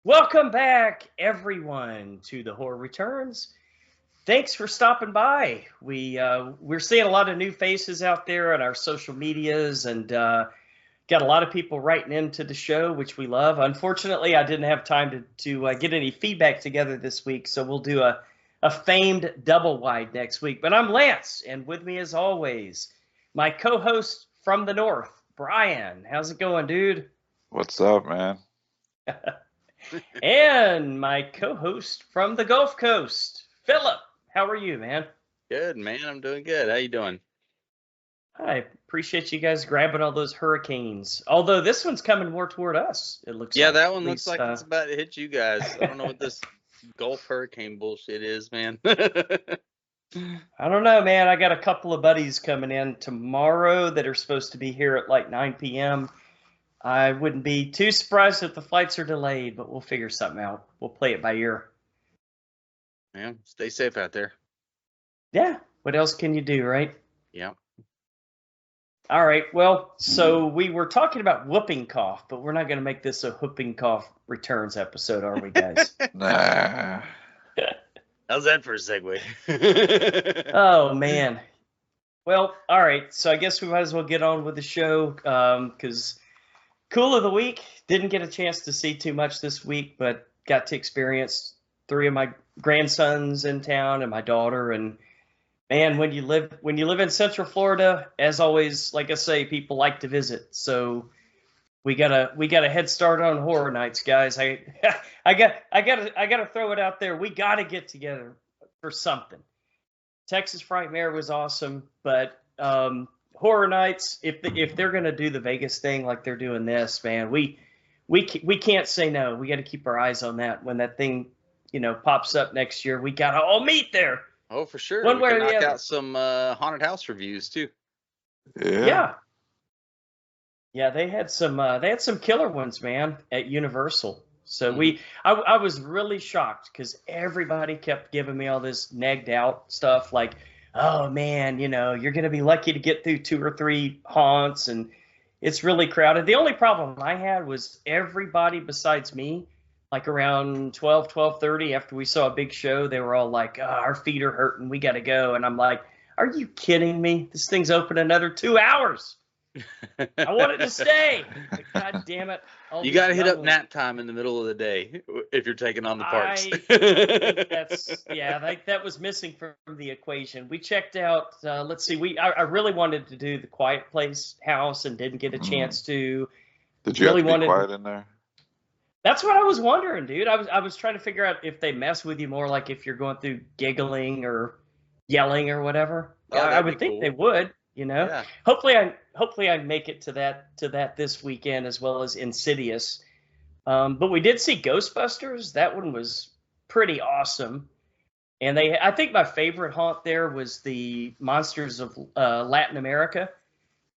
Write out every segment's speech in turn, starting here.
Welcome back, everyone, to the Horror Returns. Thanks for stopping by. We're seeing a lot of new faces out there on our social medias, and got a lot of people writing into the show, which we love. Unfortunately, I didn't have time to get any feedback together this week, so we'll do a famed double wide next week. But I'm Lance, and with me, as always, my co-host from the north, Brian. How's it going, dude? What's up, man? And my co-host from the Gulf Coast, Phillip. How are you, man? Good, man. I'm doing good. How you doing? I appreciate you guys grabbing all those hurricanes. Although this one's coming more toward us, it looks like. Yeah, that one looks like it's about to hit you guys. I don't know what this Gulf hurricane bullshit is, man. I don't know, man. I got a couple of buddies coming in tomorrow that are supposed to be here at like 9 p.m. I wouldn't be too surprised if the flights are delayed, but we'll figure something out. We'll play it by ear. Yeah, stay safe out there. Yeah, what else can you do, right? Yeah. All right, well, so we were talking about whooping cough, but we're not going to make this a whooping cough returns episode, are we, guys? Nah. How's that for a segue? Oh, man. Well, all right, so I guess we might as well get on with the show, because Cool of the Week, didn't get a chance to see too much this week, but got to experience 3 of my grandsons in town and my daughter. And man, when you live in Central Florida, as always, like I say, people like to visit. So we got a head start on horror nights, guys. I gotta throw it out there. We gotta get together for something. Texas Frightmare was awesome, but horror nights, if they're gonna do the Vegas thing like they're doing this, man, we can't say no. We got to keep our eyes on that. When that thing, pops up next year, we gotta all meet there. Oh, for sure. One way or the knock other. out some haunted house reviews too. Yeah. Yeah, they had some killer ones, man, at Universal. So I was really shocked because everybody kept giving me all this nagged out stuff like, oh man, you're gonna be lucky to get through 2 or 3 haunts, and it's really crowded. The only problem I had was everybody besides me, like around 12:30 after we saw a big show, they were all like, oh, our feet are hurting, we gotta go. And I'm like, are you kidding me? This thing's open another 2 hours. I wanted to stay. Like, God damn it. You got to hit up nap time in the middle of the day if you're taking on the parks. That was missing from the equation. We checked out, let's see, I really wanted to do the Quiet Place house and didn't get a chance to. Did you really have to be quiet in there? That's what I was wondering, dude. I was trying to figure out if they mess with you more, like if you're going through giggling or yelling or whatever. Oh, I would think they would. Yeah. Hopefully I make it to that this weekend, as well as Insidious. But we did see Ghostbusters. That one was pretty awesome. And I think my favorite haunt there was the Monsters of Latin America.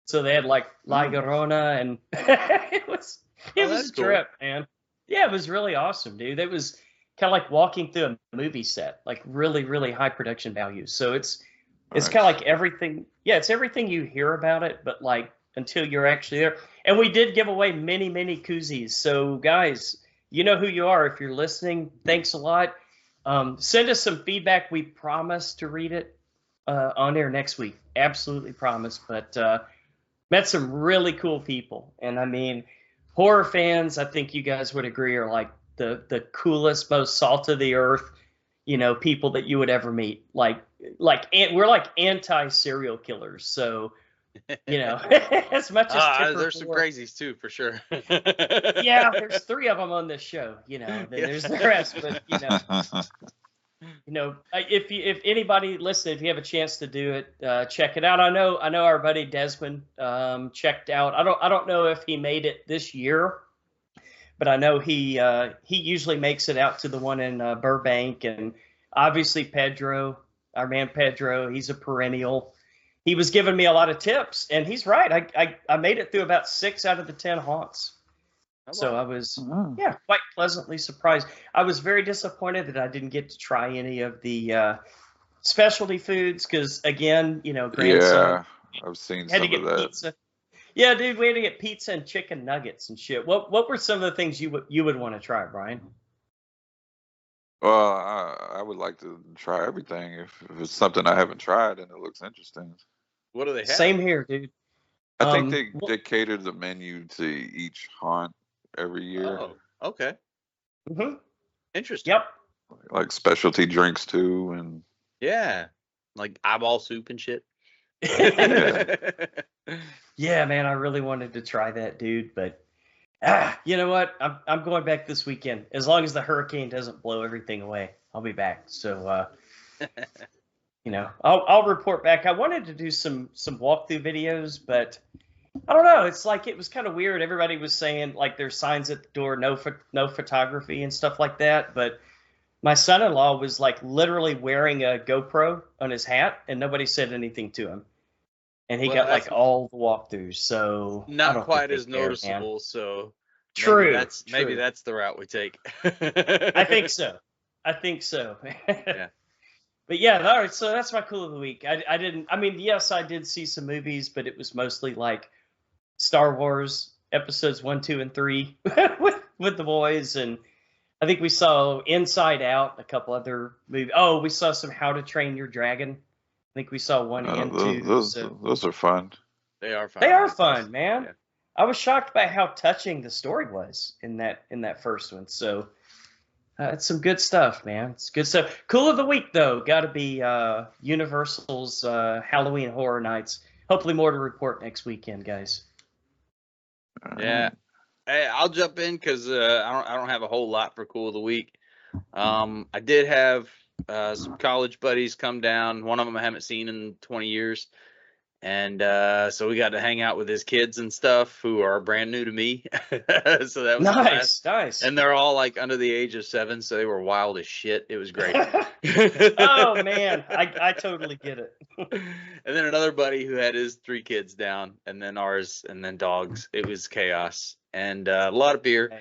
So they had like La Llorona, and it was a trip, man. Yeah, it was really awesome, dude. It was kind of like walking through a movie set, like really, really high production value. So it's kind of like everything. Yeah, it's everything you hear about it, but like until you're actually there. And we did give away many, many koozies. So guys, you know who you are. If you're listening, thanks a lot. Send us some feedback. We promise to read it on air next week. Absolutely promise. But met some really cool people. And I mean, horror fans, I think you guys would agree, are like the coolest, most salt of the earth, people that you would ever meet. Like we're like anti-serial killers. So, as much as there's some crazies too, for sure. Yeah, there's 3 of them on this show. There's the rest, but if anybody listen, if you have a chance to do it, check it out. I know our buddy Desmond checked out. I don't know if he made it this year, but I know he usually makes it out to the one in Burbank, and obviously Pedro, our man Pedro, he's a perennial. He was giving me a lot of tips, and he's right. I made it through about 6 out of the 10 haunts. So I was, quite pleasantly surprised. I was very disappointed that I didn't get to try any of the specialty foods because, again, grandson I've seen had some to get of that. pizza. Yeah, dude, we had to get pizza and chicken nuggets and shit. What were some of the things you would want to try, Brian? Well, I would like to try everything. If it's something I haven't tried and it looks interesting. What do they have? Same here, dude. I think they cater the menu to each haunt every year. Oh, okay. Mm-hmm. Interesting. Yep. Like specialty drinks too, and yeah, like eyeball soup and shit. Yeah, man, I really wanted to try that, dude, but you know what? I'm going back this weekend. As long as the hurricane doesn't blow everything away, I'll be back. So, you know, I'll report back. I wanted to do some walkthrough videos, but I don't know. It's like it was kind of weird. Everybody was saying like there's signs at the door, no photography and stuff like that. But my son-in-law was like literally wearing a GoPro on his hat, and nobody said anything to him. And he got like all the walkthroughs, so not quite as noticeable. Man. So true. Maybe that's the route we take. I think so. Yeah. But yeah, all right. So that's my cool of the week. I didn't. I mean, yes, I did see some movies, but it was mostly like Star Wars episodes 1, 2, and 3 with the boys, and I think we saw Inside Out, a couple other movies. Oh, we saw some How to Train Your Dragon. I think we saw 1 and 2. Those are fun. They are fun. They are fun, man. Yeah. I was shocked by how touching the story was in that first one. So it's some good stuff, man. It's good stuff. Cool of the week, though, got to be Universal's Halloween Horror Nights. Hopefully more to report next weekend, guys. Yeah. Hey, I'll jump in because I don't have a whole lot for cool of the week. I did have some college buddies come down. One of them I haven't seen in 20 years. And so we got to hang out with his kids and stuff who are brand new to me. So that was nice. And they're all like under the age of 7, so they were wild as shit. It was great. Oh man, I totally get it. And then another buddy who had his 3 kids down, and then ours, and then dogs. It was chaos. And a lot of beer. Hey.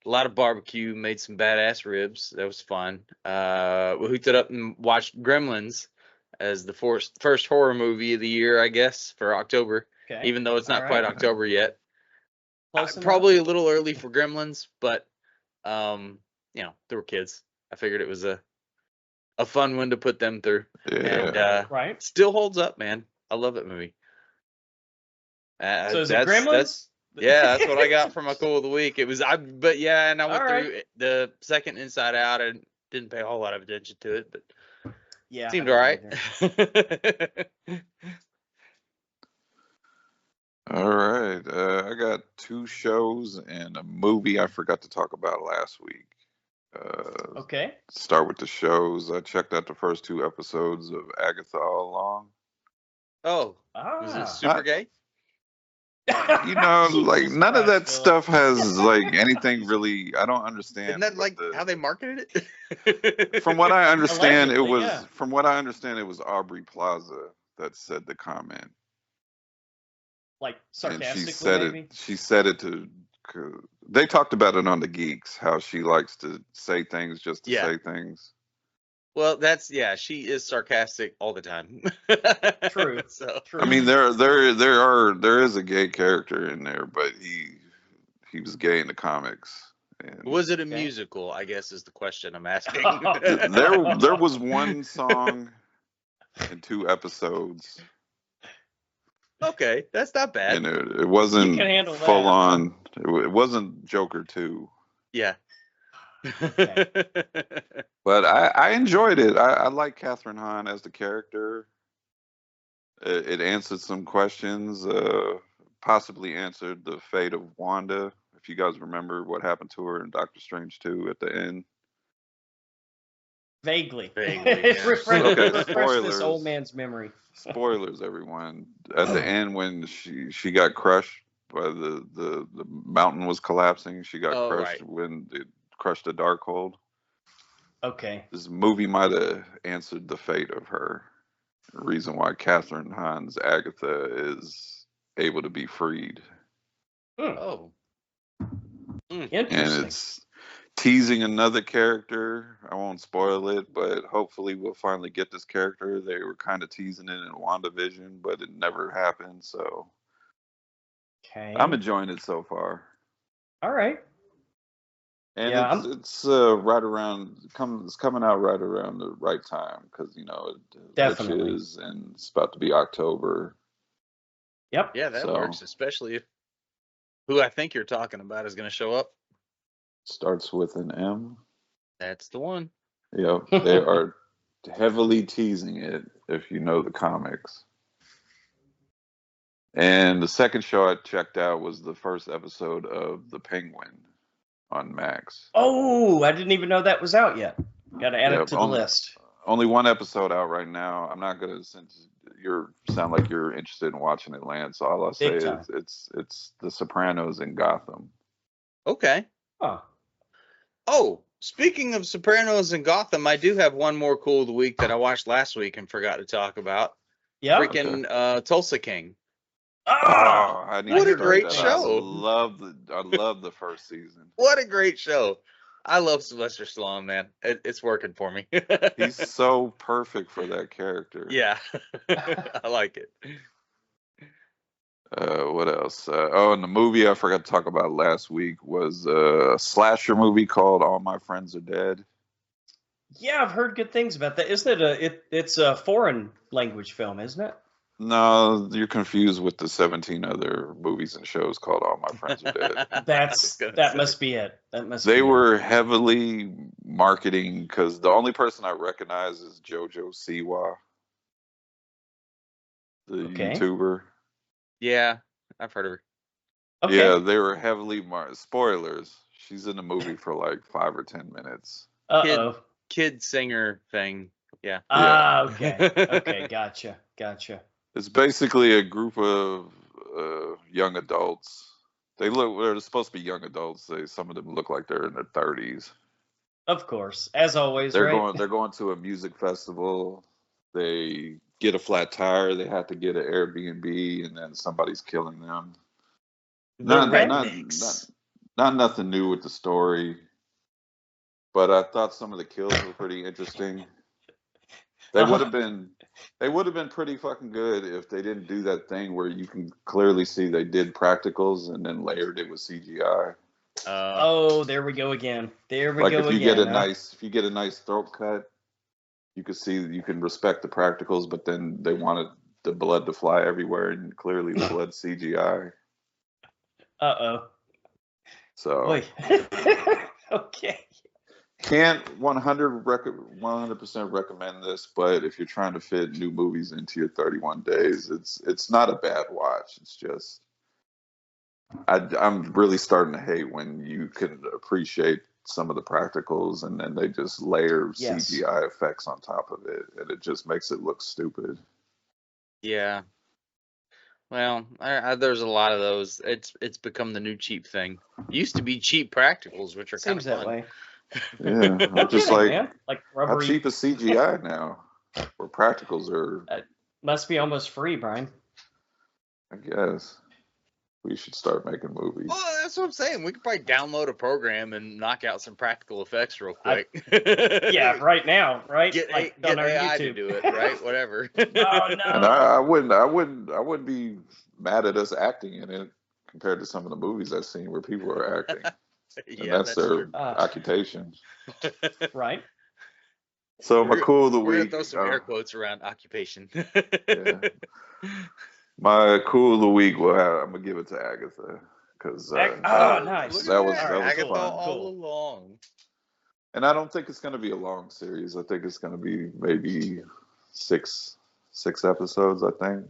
A lot of barbecue, made some badass ribs. That was fun. We hooked it up and watched Gremlins as the first horror movie of the year, I guess, for October. Okay. Even though it's not quite October yet. Probably a little early for Gremlins, but you know, they were kids. I figured it was a fun one to put them through. Yeah. And still holds up, man. I love that movie. So is it Gremlins? Yeah, that's what I got for my cool of the week. It was but yeah, and I went through the second Inside Out and didn't pay a whole lot of attention to it, but yeah, seemed all right. All right. I got 2 shows and a movie I forgot to talk about last week. Okay. Start with the shows. I checked out the first 2 episodes of Agatha All Along. Oh, was it super gay? You know, like none of that stuff has like anything really. I don't understand. Isn't that like how they marketed it? From what I understand, Allegedly, it was yeah. from what I understand, it was Aubrey Plaza that said the comment. Like sarcastically, and she said maybe? She said it to. They talked about it on the Geeks, how she likes to say things just to say things. Well, she is sarcastic all the time. True. True. I mean, there is a gay character in there, but he was gay in the comics. And was it a musical? I guess is the question I'm asking. there was one song in 2 episodes. Okay, that's not bad. And it wasn't full on. It wasn't Joker 2. Yeah. Okay. But I enjoyed it. I like Kathryn Hahn as the character. It answered some questions, possibly answered the fate of Wanda. If you guys remember what happened to her in Doctor Strange 2 at the end. Vaguely. Yeah. refresh this old man's memory. Spoilers, everyone. At the end, when she got crushed by the mountain was collapsing, she got crushed when it crushed the Darkhold. Okay. This movie might have answered the fate of her. The reason why Kathryn Hahn's Agatha is able to be freed. Oh. Interesting. And it's teasing another character. I won't spoil it, but hopefully we'll finally get this character. They were kind of teasing it in WandaVision, but it never happened. So Okay. I'm enjoying it so far. All right. And Yeah, it's right around it's coming out right around the right time because Definitely. witches and it's about to be October. Yep. Yeah, that So works, especially if who I think you're talking about is going to show up. starts with an M. That's the one. Yep, they are heavily teasing it if you know the comics. And the second show I checked out was the first episode of The Penguin on Max. Oh, I didn't even know that was out yet. Got to add it Yep, to the list. only one episode out right now. I'm not gonna, since you sound like you're interested in watching it, Lance. So all I'll say Big is time. it's The Sopranos in Gotham. Okay. Huh. Oh, speaking of Sopranos and Gotham, I do have one more cool of the week that I watched last week and forgot to talk about. Yeah. Freaking Tulsa King. Oh, I need What to a start great that. show. I love the first season. What a great show. I love Sylvester Stallone, man. It's working for me. He's so perfect for that character. Yeah. I like it. What else? And the movie I forgot to talk about last week was a slasher movie called All My Friends Are Dead. Yeah, I've heard good things about that. Isn't it it's a foreign language film, isn't it? No, you're confused with the 17 other movies and shows called All My Friends Are Dead. That must be it. That must They be were heavily marketing because the only person I recognize is JoJo Siwa, the Okay. YouTuber. Yeah, I've heard of her. Okay. Yeah, they were heavily spoilers. She's in the movie for like 5 or 10 minutes. Uh-oh. Kid singer thing. Yeah. Okay. Okay, gotcha. It's basically a group of young adults. They're supposed to be young adults. Some of them look like they're in their 30s. Of course, as always, They're right? going to a music festival. They get a flat tire. They have to get an Airbnb, and then somebody's killing them. The Not rednecks. not nothing new with the story, but I thought some of the kills were pretty interesting. They would have been pretty fucking good if they didn't do that thing where you can clearly see they did practicals and then layered it with CGI. Oh, there we go again. Like if you get a nice throat cut, you can respect the practicals, but then they wanted the blood to fly everywhere, and clearly the blood's CGI. Uh-oh. So Wait. Okay. can't 100% recommend this, but if you're trying to fit new movies into your 31 days, it's not a bad watch. It's just I'm really starting to hate when you can appreciate some of the practicals and then they just layer CGI effects on top of it, and it just makes it look stupid. Yeah. Well, there's a lot of those. It's become the new cheap thing. Used to be cheap practicals, which are kind of Seems that fun. way. Yeah, No I'm just kidding, like, man. Like how rubbery. cheap is CGI now? Where practicals are, Must be almost free, Brian. I guess. We should start making movies. Well, that's what I'm saying. We could probably download a program and knock out some practical effects real quick. Yeah, right now, right? Get on our AI YouTube. to do it, right? Whatever. Oh no! And I wouldn't be mad at us acting in it compared to some of the movies I've seen where people are acting. Yeah, And that's their true. occupation. Right. So my cool of the We're gonna week. throw some air quotes around occupation. Yeah. My cool of the week, I'm gonna give it to Agatha because nice. That was Agatha fun. all along. And I don't think it's gonna be a long series. I think it's gonna be maybe six episodes. I think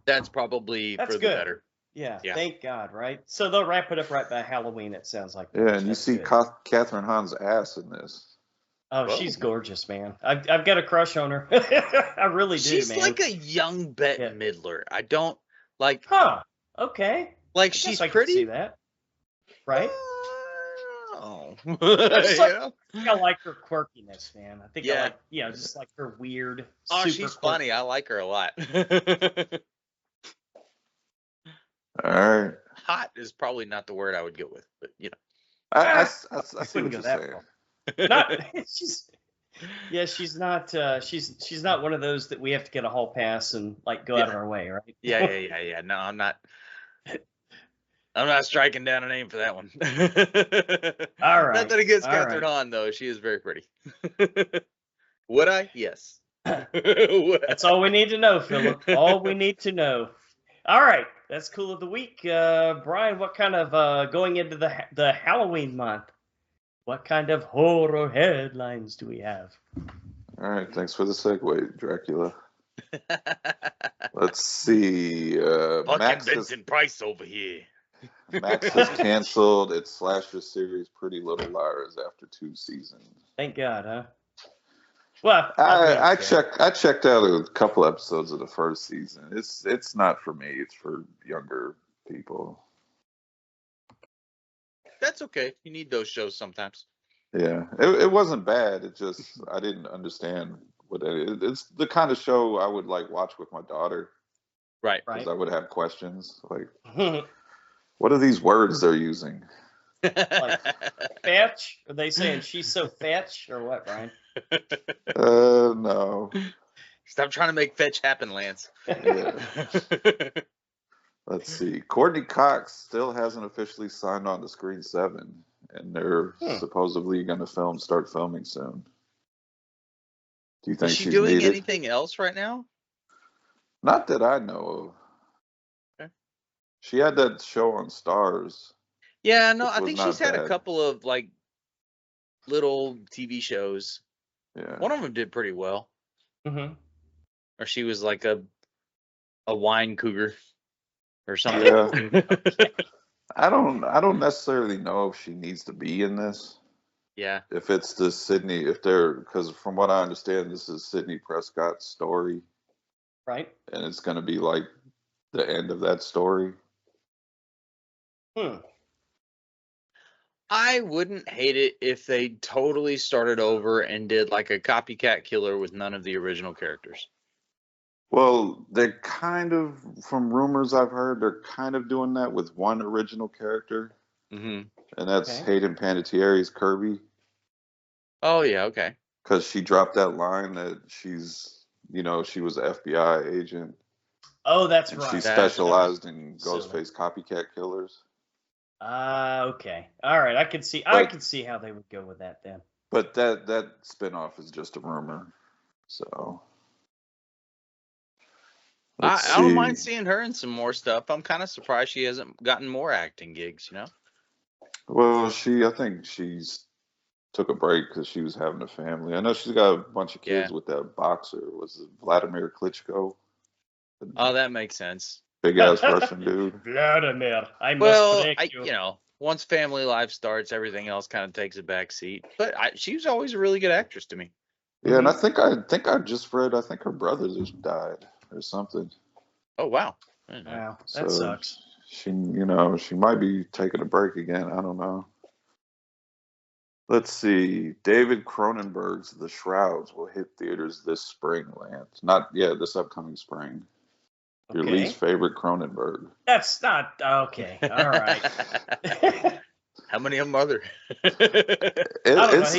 that's probably for the good. better. Yeah, thank God, right? So they'll wrap it up right by Halloween. It sounds like. Yeah, and you see Catherine Hahn's ass in this. Oh, she's gorgeous, man. I've got a crush on her. I really do, she's man. She's like a young Bette Midler. I don't like. Huh? Okay. Like she's pretty. I can see that. Right? Oh. I like her quirkiness, man. I think I like, just like her weird. Oh, she's funny. I like her a lot. All right. Hot is probably not the word I would go with, but I see what you're saying. She's not one of those that we have to get a hall pass and like go out of our way, right? Yeah. No, I'm not. I'm not striking down a name for that one. All right. Nothing against All Catherine right. Hahn, though. She is very pretty. Would I? Yes. That's all we need to know, Philip. All we need to know. All right. That's cool of the week. Brian, what kind of, going into the Halloween month, what kind of horror headlines do we have? All right, thanks for the segue, Dracula. Let's see. Fucking Vincent Price over here. Max has canceled its slasher series Pretty Little Liars after 2 seasons. Thank God, huh? Well, I checked out a couple episodes of the first season. It's not for me. It's for younger people. That's okay. You need those shows sometimes. Yeah, it wasn't bad. It just I didn't understand what it's the kind of show I would like watch with my daughter. Right. Because I would have questions like, what are these words they're using? Like fetch? Are they saying she's so fetch or what, Brian? No. Stop trying to make fetch happen, Lance. Yeah. Let's see. Courtney Cox still hasn't officially signed on to Screen 7, and they're supposedly going to start filming soon. Do you think Is she she's doing needed? anything else right now? Not that I know of. Okay. She had that show on Stars. Yeah, no, I think she's had a couple of like little TV shows. Yeah. One of them did pretty well. Mm-hmm. Or she was like a wine cougar or something. Yeah. I don't necessarily know if she needs to be in this. Yeah. If it's the Sydney, because from what I understand, this is Sidney Prescott's story. Right. And it's going to be like the end of that story. I wouldn't hate it if they totally started over and did like a copycat killer with none of the original characters. Well, they're kind of, from rumors I've heard, they're kind of doing that with one original character. Mm-hmm. And that's Hayden Panettiere's Kirby. Oh, yeah, okay. Because she dropped that line that she was an FBI agent. Oh, that's right. She specialized in Ghostface copycat killers. Okay. All right. I could see how they would go with that then. But that spinoff is just a rumor. So I don't mind seeing her in some more stuff. I'm kind of surprised she hasn't gotten more acting gigs, you know? Well, I think she's took a break because she was having a family. I know she's got a bunch of kids with that boxer. Was it Vladimir Klitschko? Oh, that makes sense. Big ass Russian dude. Vladimir, I must break you. You know, once family life starts, everything else kind of takes a back seat. But she was always a really good actress to me. Yeah, and I think I just read. I think her brother just died or something. Oh wow! Wow, that sucks. She might be taking a break again. I don't know. Let's see. David Cronenberg's The Shrouds will hit theaters this spring, Lance. This upcoming spring. Your least favorite Cronenberg. That's not okay. All right. How many of them are there? It's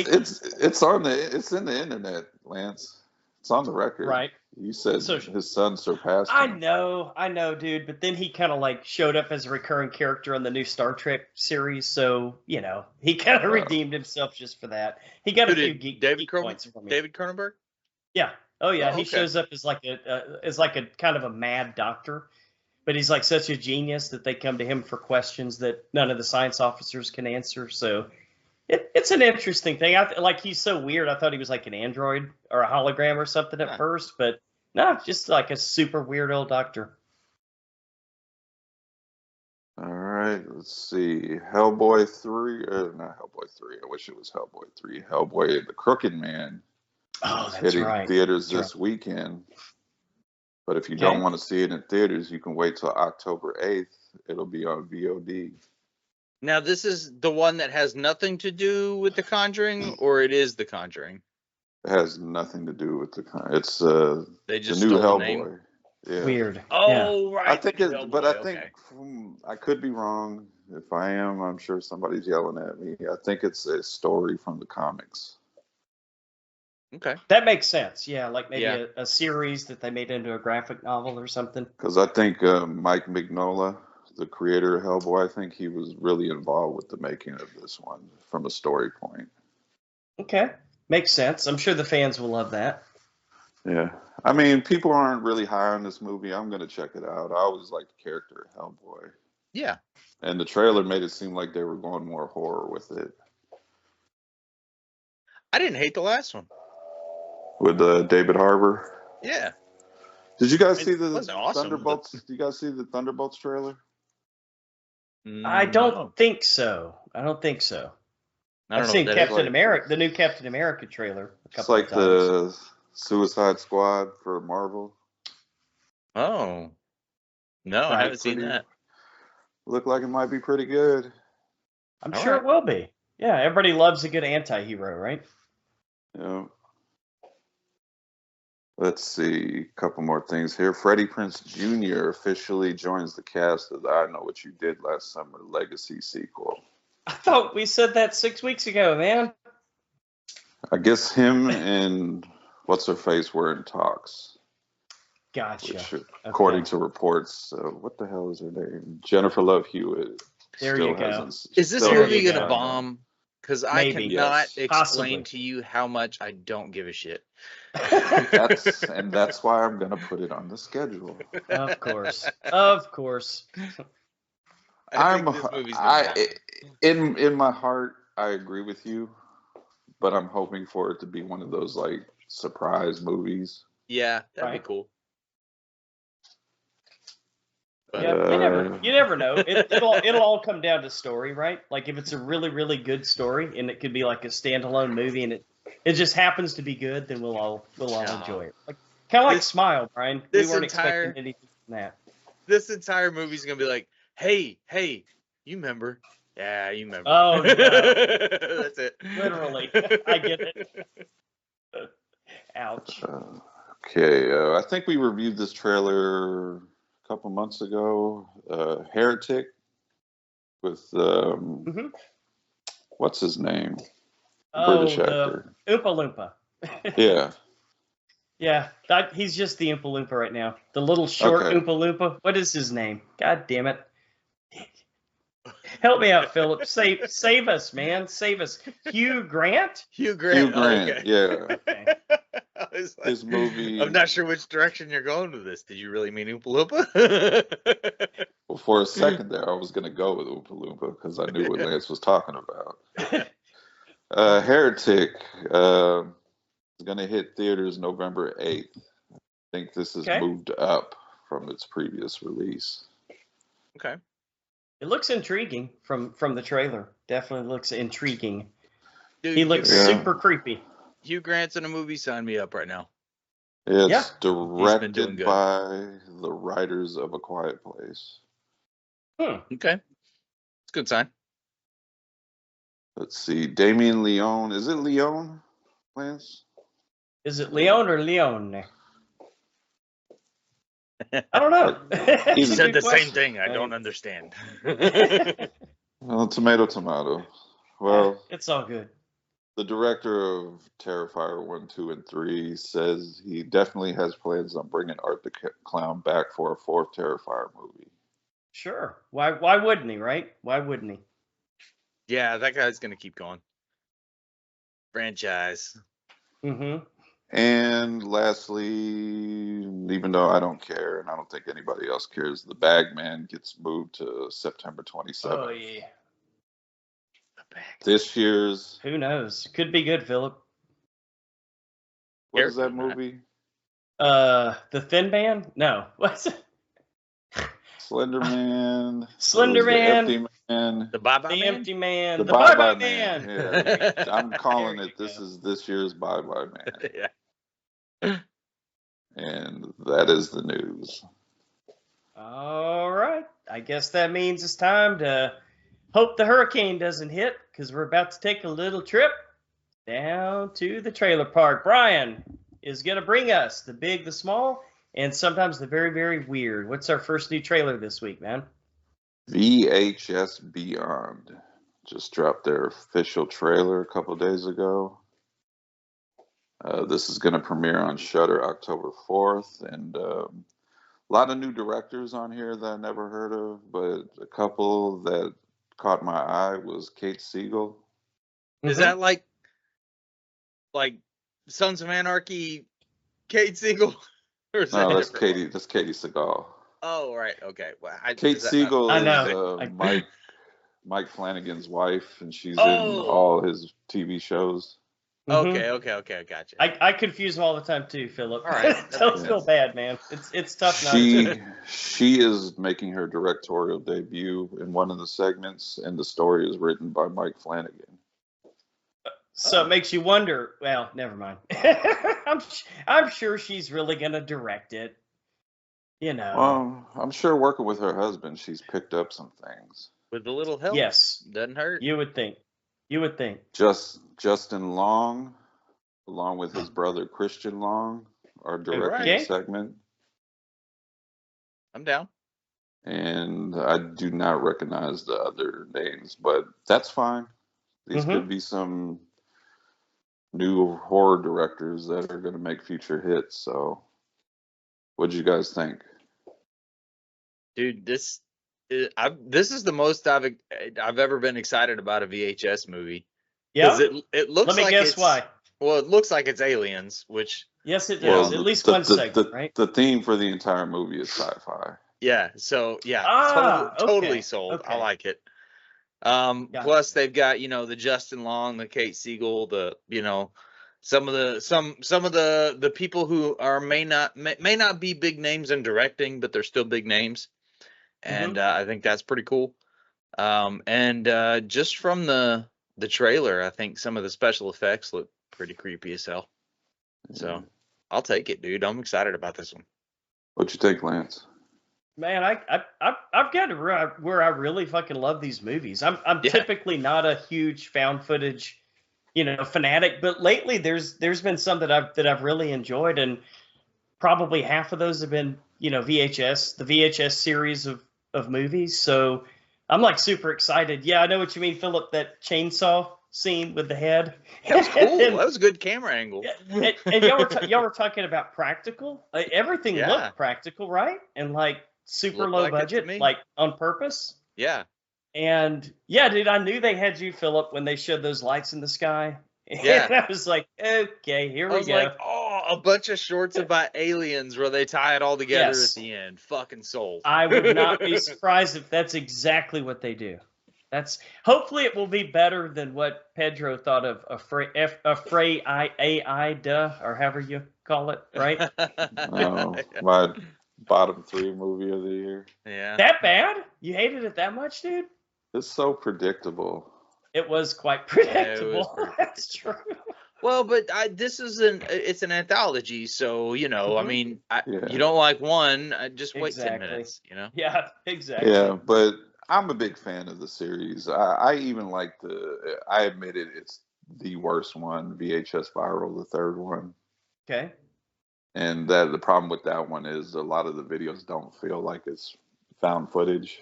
in the internet, Lance. It's on the record. Right. You said his son surpassed him. I know, dude. But then he kind of like showed up as a recurring character on the new Star Trek series, so he kind of redeemed himself just for that. He got a few geek points from me. David Cronenberg. Yeah. Oh yeah. He shows up as like a kind of a mad doctor, but he's like such a genius that they come to him for questions that none of the science officers can answer. So it's an interesting thing. He's so weird. I thought he was like an android or a hologram or something at first, but no, just like a super weird old doctor. All right, let's see. Hellboy 3, not Hellboy 3. I wish it was Hellboy 3. Hellboy, The Crooked Man. Oh, that's hitting right. theaters this weekend. But if you don't want to see it in theaters, you can wait till October 8th. It'll be on VOD. Now, this is the one that has nothing to do with The Conjuring, or it is The Conjuring? It has nothing to do with it's they just the new stole Hellboy. The name? Yeah. Weird. Oh, right. I think I could be wrong. If I am, I'm sure somebody's yelling at me. I think it's a story from the comics. Okay. That makes sense. Yeah, like maybe a series that they made into a graphic novel or something. Because I think Mike Mignola, the creator of Hellboy. I think he was really involved with the making of this one from a story point. Okay, makes sense. I'm sure the fans will love that. Yeah. I mean, people aren't really high on this movie. I'm going to check it out. I always liked the character of Hellboy. Yeah. And the trailer made it seem like they were going more horror with it. I didn't hate the last one. With David Harbour. Yeah. Did you guys see the wasn't awesome, Thunderbolts? Did you guys see the Thunderbolts trailer? I don't think so. I've seen Captain America, the new Captain America trailer a couple of times. It's like the Suicide Squad for Marvel. Oh. No, I haven't seen that. Look like it might be pretty good. I'm sure it will be. Yeah, everybody loves a good anti-hero, right? Yeah. Let's see, a couple more things here. Freddie Prinze Jr. officially joins the cast of the I Know What You Did Last Summer Legacy sequel. I thought we said that 6 weeks ago, man. I guess him and what's-her-face were in talks. Gotcha. Which, according to reports, what the hell is her name? Jennifer Love Hewitt. There you go. Is this movie going to bomb? Because I cannot explain Possibly. to you how much I don't give a shit. That's why I'm going to put it on the schedule. Of course. In my heart, I agree with you, but I'm hoping for it to be one of those like surprise movies. Yeah, that'd be cool. But, yeah, you never know. It'll all come down to story, right? Like if it's a really, really good story and it could be like a standalone movie and it just happens to be good, then we'll all enjoy it. Like kind of like Smile, Brian. We weren't expecting anything from that. This entire movie's gonna be like, hey, you remember? Yeah, you remember. Oh, no. That's it. Literally, I get it. Ouch. Okay, I think we reviewed this trailer a couple months ago. Heretic with what's his name? British actor. Oompa Loompa. Yeah. Yeah, he's just the Oompa Loompa right now. The little short Oompa Loompa. What is his name? God damn it. Help me out, Philip. Save us, man. Save us. Hugh Grant? Hugh Grant, okay. Yeah. Okay. His movie. I'm not sure which direction you're going with this. Did you really mean Oompa Loompa? Well, for a second there, I was going to go with Oompa Loompa because I knew what Lance was talking about. Heretic is going to hit theaters November 8th. I think this is moved up from its previous release. Okay. It looks intriguing from the trailer. Definitely looks intriguing. Dude, he looks super creepy. Hugh Grant's in a movie. Sign me up right now. It's directed by the writers of A Quiet Place. Okay. It's a good sign. Let's see. Damien Leone. Is it Leone, Lance? Is it Leone or Leone? I don't know. He said the same thing. I don't understand. Well, tomato. Well, it's all good. The director of Terrifier 1, 2, and 3 says he definitely has plans on bringing Art the Clown back for a 4th Terrifier movie. Sure. Why wouldn't he, right? Why wouldn't he? Yeah, that guy's going to keep going. Franchise. Mm-hmm. And lastly, even though I don't care, and I don't think anybody else cares, The Bagman gets moved to September 27th. Oh, yeah. This year's... Who knows? Could be good, Philip. What is that movie? The Thin Man? No. What's it? Slender Man. Slender Man. The Empty Man. The Bye Bye Man. The Empty Man. The Bye Bye Man. Yeah. I'm calling it. This is this year's Bye Bye Man. Yeah. And that is the news. All right. I guess that means it's time to hope the hurricane doesn't hit because we're about to take a little trip down to the trailer park. Brian is going to bring us the big, the small, and sometimes the very, very weird. What's our first new trailer this week, man? VHS Beyond just dropped their official trailer a couple days ago. This is going to premiere on Shudder October 4th, and A lot of new directors on here that I never heard of, but a couple that caught my eye was Kate Siegel. Is that like Sons of Anarchy, Kate Siegel? Or is No, that that's different? Katie. That's Katie Seagal. Oh, right. Okay. Well, Kate is that not- Siegel I is know. Mike Flanagan's wife, and she's in Oh. all his TV shows. Okay. I gotcha. I confuse them all the time too, Philip. All right. Don't feel bad, man. It's tough not to. She is making her directorial debut in one of the segments, and the story is written by Mike Flanagan. So it makes you wonder. Well, never mind. I'm sure she's really gonna direct it. You know. Well, I'm sure working with her husband, she's picked up some things. With a little help. Yes. Doesn't hurt. You would think. Justin Long, along with his brother Christian Long, are directing Okay. the segment. I'm down. And I do not recognize the other names, but that's fine. These could be some new horror directors that are going to make future hits. So, what do you guys think? Dude, this is the most I've ever been excited about a VHS movie. Yeah. It looks Let me like guess why. Well, it looks like it's Aliens, which Yes, it does. At least one segment, right? The theme for the entire movie is sci-fi. yeah. So yeah, totally okay. sold. Okay. I like it. Gotcha. Plus they've got the Justin Long, the Kate Siegel, some of the people who are may not be big names in directing, but they're still big names, and I think that's pretty cool. And just from the trailer, I think some of the special effects look pretty creepy as hell. So I'll take it, dude. I'm excited about this one. What you think, Lance? Man, I've got to where I really fucking love these movies. I'm typically not a huge found footage, fanatic, but lately there's been some that I've really enjoyed, and probably half of those have been the VHS series of movies. So I'm like super excited. Yeah, I know what you mean, Philip. That chainsaw scene with the head. That was cool. That was a good camera angle. And y'all were talking about practical. Everything looked practical, right? And like super low budget, like on purpose. Yeah. And yeah, dude, I knew they had you, Philip, when they showed those lights in the sky. Yeah. And I was like, okay, here we go. Like, a bunch of shorts about aliens where they tie it all together at the end. Fucking sold. I would not be surprised if that's exactly what they do. Hopefully it will be better than what Pedro thought of Afraid Aida, or however you call it, right? My bottom 3 movie of the year. Yeah. That bad? You hated it that much, dude? It's so predictable. It was quite predictable. That's true. Well, but it's an anthology, so I mean, you don't like one, just wait 10 minutes, Yeah, exactly. Yeah, but I'm a big fan of the series. I even like I admit it's the worst one, VHS Viral, the third one. Okay. And the problem with that one is a lot of the videos don't feel like it's found footage,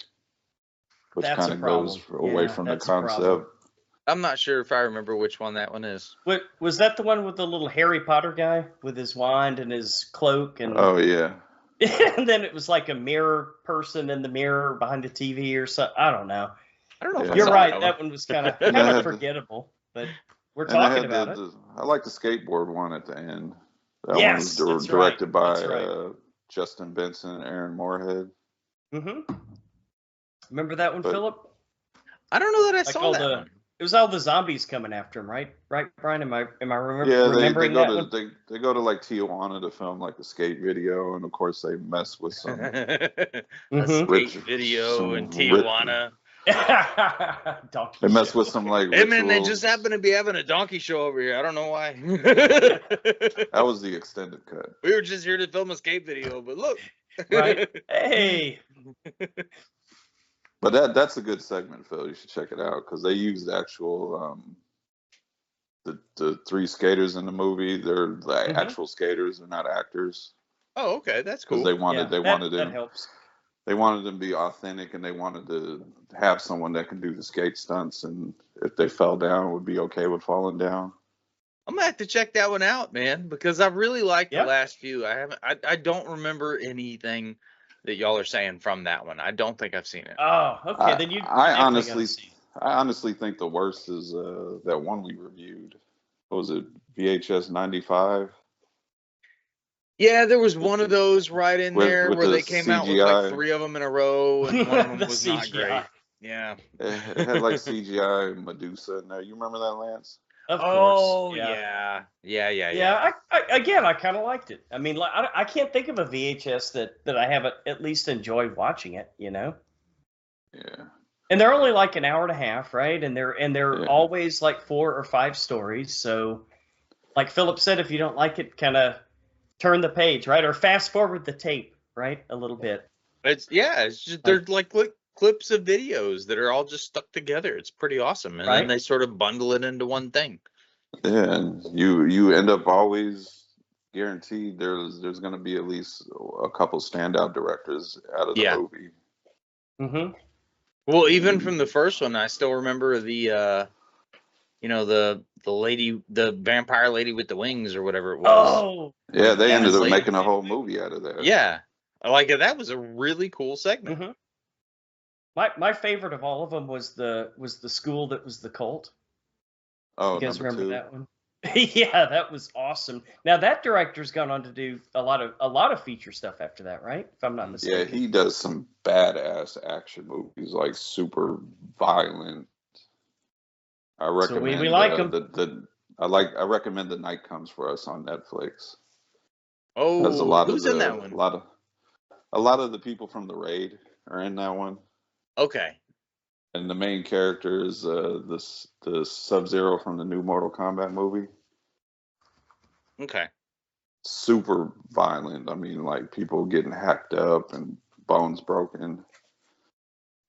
which kind of goes away from the concept. I'm not sure if I remember which one that one is. Was that the one with the little Harry Potter guy with his wand and his cloak? Oh, yeah. And then it was like a mirror person in the mirror behind the TV or something. I don't know. You're right. That one was kind of forgettable, but we're talking about it. I like the skateboard one at the end. That one was directed by Justin Benson and Aaron Moorhead. Mm-hmm. Remember that one, Philip? I don't know that I saw that one. It was all the zombies coming after him, right? Right, Brian? Am I remembering that one? They go to like Tijuana to film like a skate video, and of course they mess with some skate video in Tijuana. They mess with some like. Hey man, they just happen to be having a donkey show over here. I don't know why. That was the extended cut. We were just here to film a skate video, but look. Right. Hey. But that's a good segment, Phil. You should check it out because they used actual the 3 skaters in the movie. They're like actual skaters. They're not actors. Oh, okay, that's cool. Because that helps. They wanted them to be authentic, and they wanted to have someone that can do the skate stunts, and if they fell down, would be okay with falling down. I'm gonna have to check that one out, man, because I really liked the last few. I don't remember anything that y'all are saying from that one. I don't think I've seen it. Oh, okay. Then you I honestly think the worst is that one we reviewed. What was it, VHS 95? Yeah, there was one of those right in there With where the they came out with like CGI. 3 of them in a row, and one of them The was not great. CGI. Yeah. It had like CGI Medusa in there. You remember that, Lance? Of Oh, course. yeah. I kind of liked it. I mean, like, I can't think of a VHS that I haven't at least enjoyed watching it. Yeah. And they're only like an hour and a half, right? And they're Yeah. always like 4 or 5 stories. So, like Philip said, if you don't like it, kind of turn the page, right, or fast forward the tape, right, a little bit. It's just they're like clips of videos that are all just stuck together. It's pretty awesome, and then they sort of bundle it into one thing. Yeah, and you end up always guaranteed there's going to be at least a couple standout directors out of the movie. Mm-hmm. Well, even from the first one, I still remember the the lady, the vampire lady with the wings or whatever it was. Oh, yeah, they ended up making a whole movie out of that. Yeah, like that was a really cool segment. Mm-hmm. My favorite of all of them was the school that was the cult. Oh, you guys remember 2? that one? Yeah, that was awesome. Now that director's gone on to do a lot of feature stuff after that, right? If I'm not mistaken. Yeah, he does some badass action movies, like super violent. I recommend. So we like him. I recommend The Night Comes for Us on Netflix. Oh, who's in that one? A lot of the people from The Raid are in that one. Okay. And the main character is the Sub-Zero from the new Mortal Kombat movie. Okay. Super violent. I mean, like people getting hacked up and bones broken.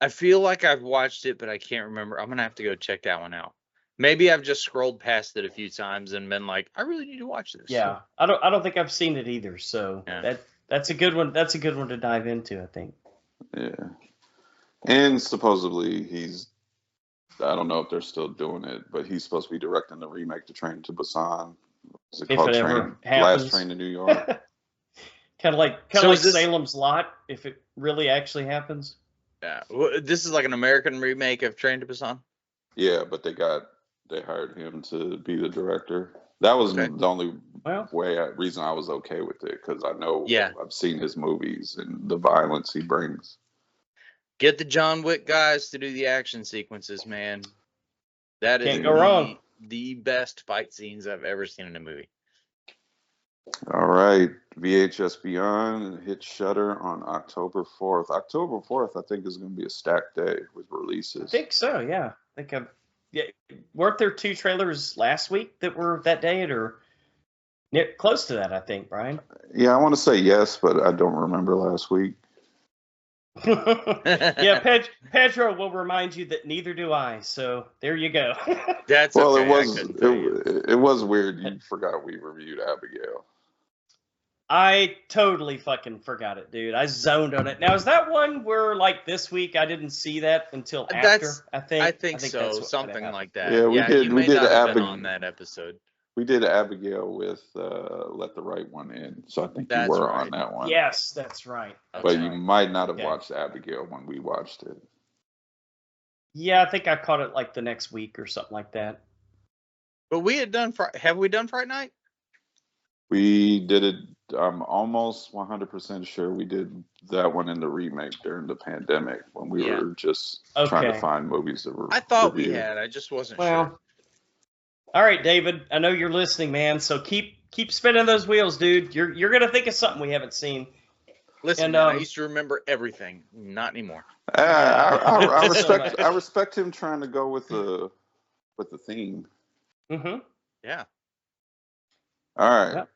I feel like I've watched it, but I can't remember. I'm gonna have to go check that one out. Maybe I've just scrolled past it a few times and been like, I really need to watch this. Yeah, I don't think I've seen it either. So that's a good one. That's a good one to dive into, I think. Yeah. And supposedly I don't know if they're still doing it, but he's supposed to be directing the remake to Train to Busan. Is it called Last Train to New York? kind of like Salem's Lot, if it really actually happens. Yeah, this is like an American remake of Train to Busan. Yeah, but they hired him to be the director. That was the only reason I was okay with it, because I know I've seen his movies and the violence he brings. Get the John Wick guys to do the action sequences, man. That is Can't go wrong. The best fight scenes I've ever seen in a movie. All right, VHS Beyond hits Shudder on October 4th. October 4th, I think, is going to be a stacked day with releases. I think so, yeah. Weren't there 2 trailers last week that were that date, or close to that, I think, Brian? Yeah, I want to say yes, but I don't remember last week. Yeah, Pedro will remind you that neither do I. So there you go. That's well, okay. it was weird. You forgot we reviewed Abigail. I totally fucking forgot it, dude. I zoned on it. Now, is that one where, like, this week I didn't see that until after? I think so. Something like that. Yeah, we did. We did Abigail on that episode. We did Abigail with Let the Right One In, so I think you were on that one. Yes, that's right. But you might not have watched Abigail when we watched it. Yeah, I think I caught it like the next week or something like that. But we had done. Have we done Fright Night? We did it. I'm almost 100% sure we did that one in the remake during the pandemic when we were just trying to find movies that were. I thought we had. I just wasn't sure. All right, David. I know you're listening, man. So keep spinning those wheels, dude. You're gonna think of something we haven't seen. Listen, I used to remember everything. Not anymore. I respect him trying to go with the theme. Mm-hmm. Yeah. All right. Yep.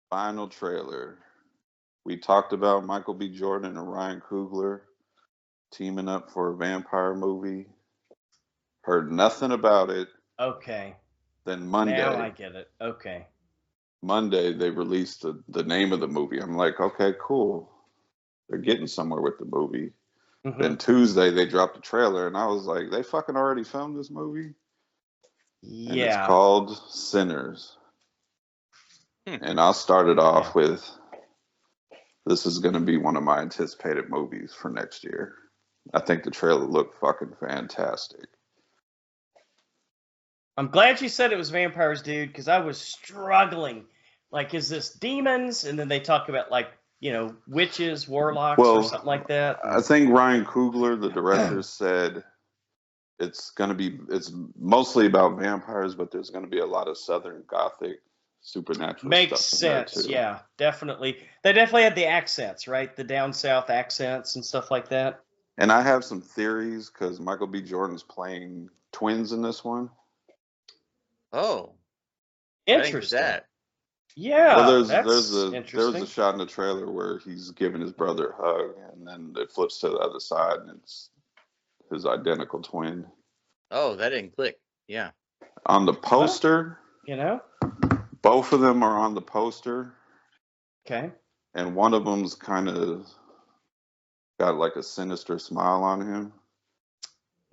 Final trailer. We talked about Michael B. Jordan and Ryan Coogler teaming up for a vampire movie. Heard nothing about it. Okay. Then Monday. Now I get it. Okay. Monday they released the name of the movie. I'm like, okay, cool. They're getting somewhere with the movie. Mm-hmm. Then Tuesday they dropped the trailer, and I was like, they fucking already filmed this movie? Yeah. And it's called Sinners. And I'll start it off with This is going to be one of my anticipated movies for next year. I think the trailer looked fucking fantastic. I'm glad you said it was vampires, dude, because I was struggling. Like, is this demons? And then they talk about, like, you know, witches, warlocks, or something like that. I think Ryan Coogler, the director, said it's mostly about vampires, but there's going to be a lot of Southern Gothic supernatural Makes stuff in there sense. too. Yeah, definitely. They definitely had the accents, right? The down south accents and stuff like that. And I have some theories because Michael B. Jordan's playing twins in this one. Oh, Interesting. that. Yeah, Well, that's there's interesting. a shot in the trailer where he's giving his brother a hug, and then it flips to the other side, and it's his identical twin. Oh, that didn't click. Yeah. On the poster, You know? both of them are on the poster, Okay. and one of them's kind of got like a sinister smile on him.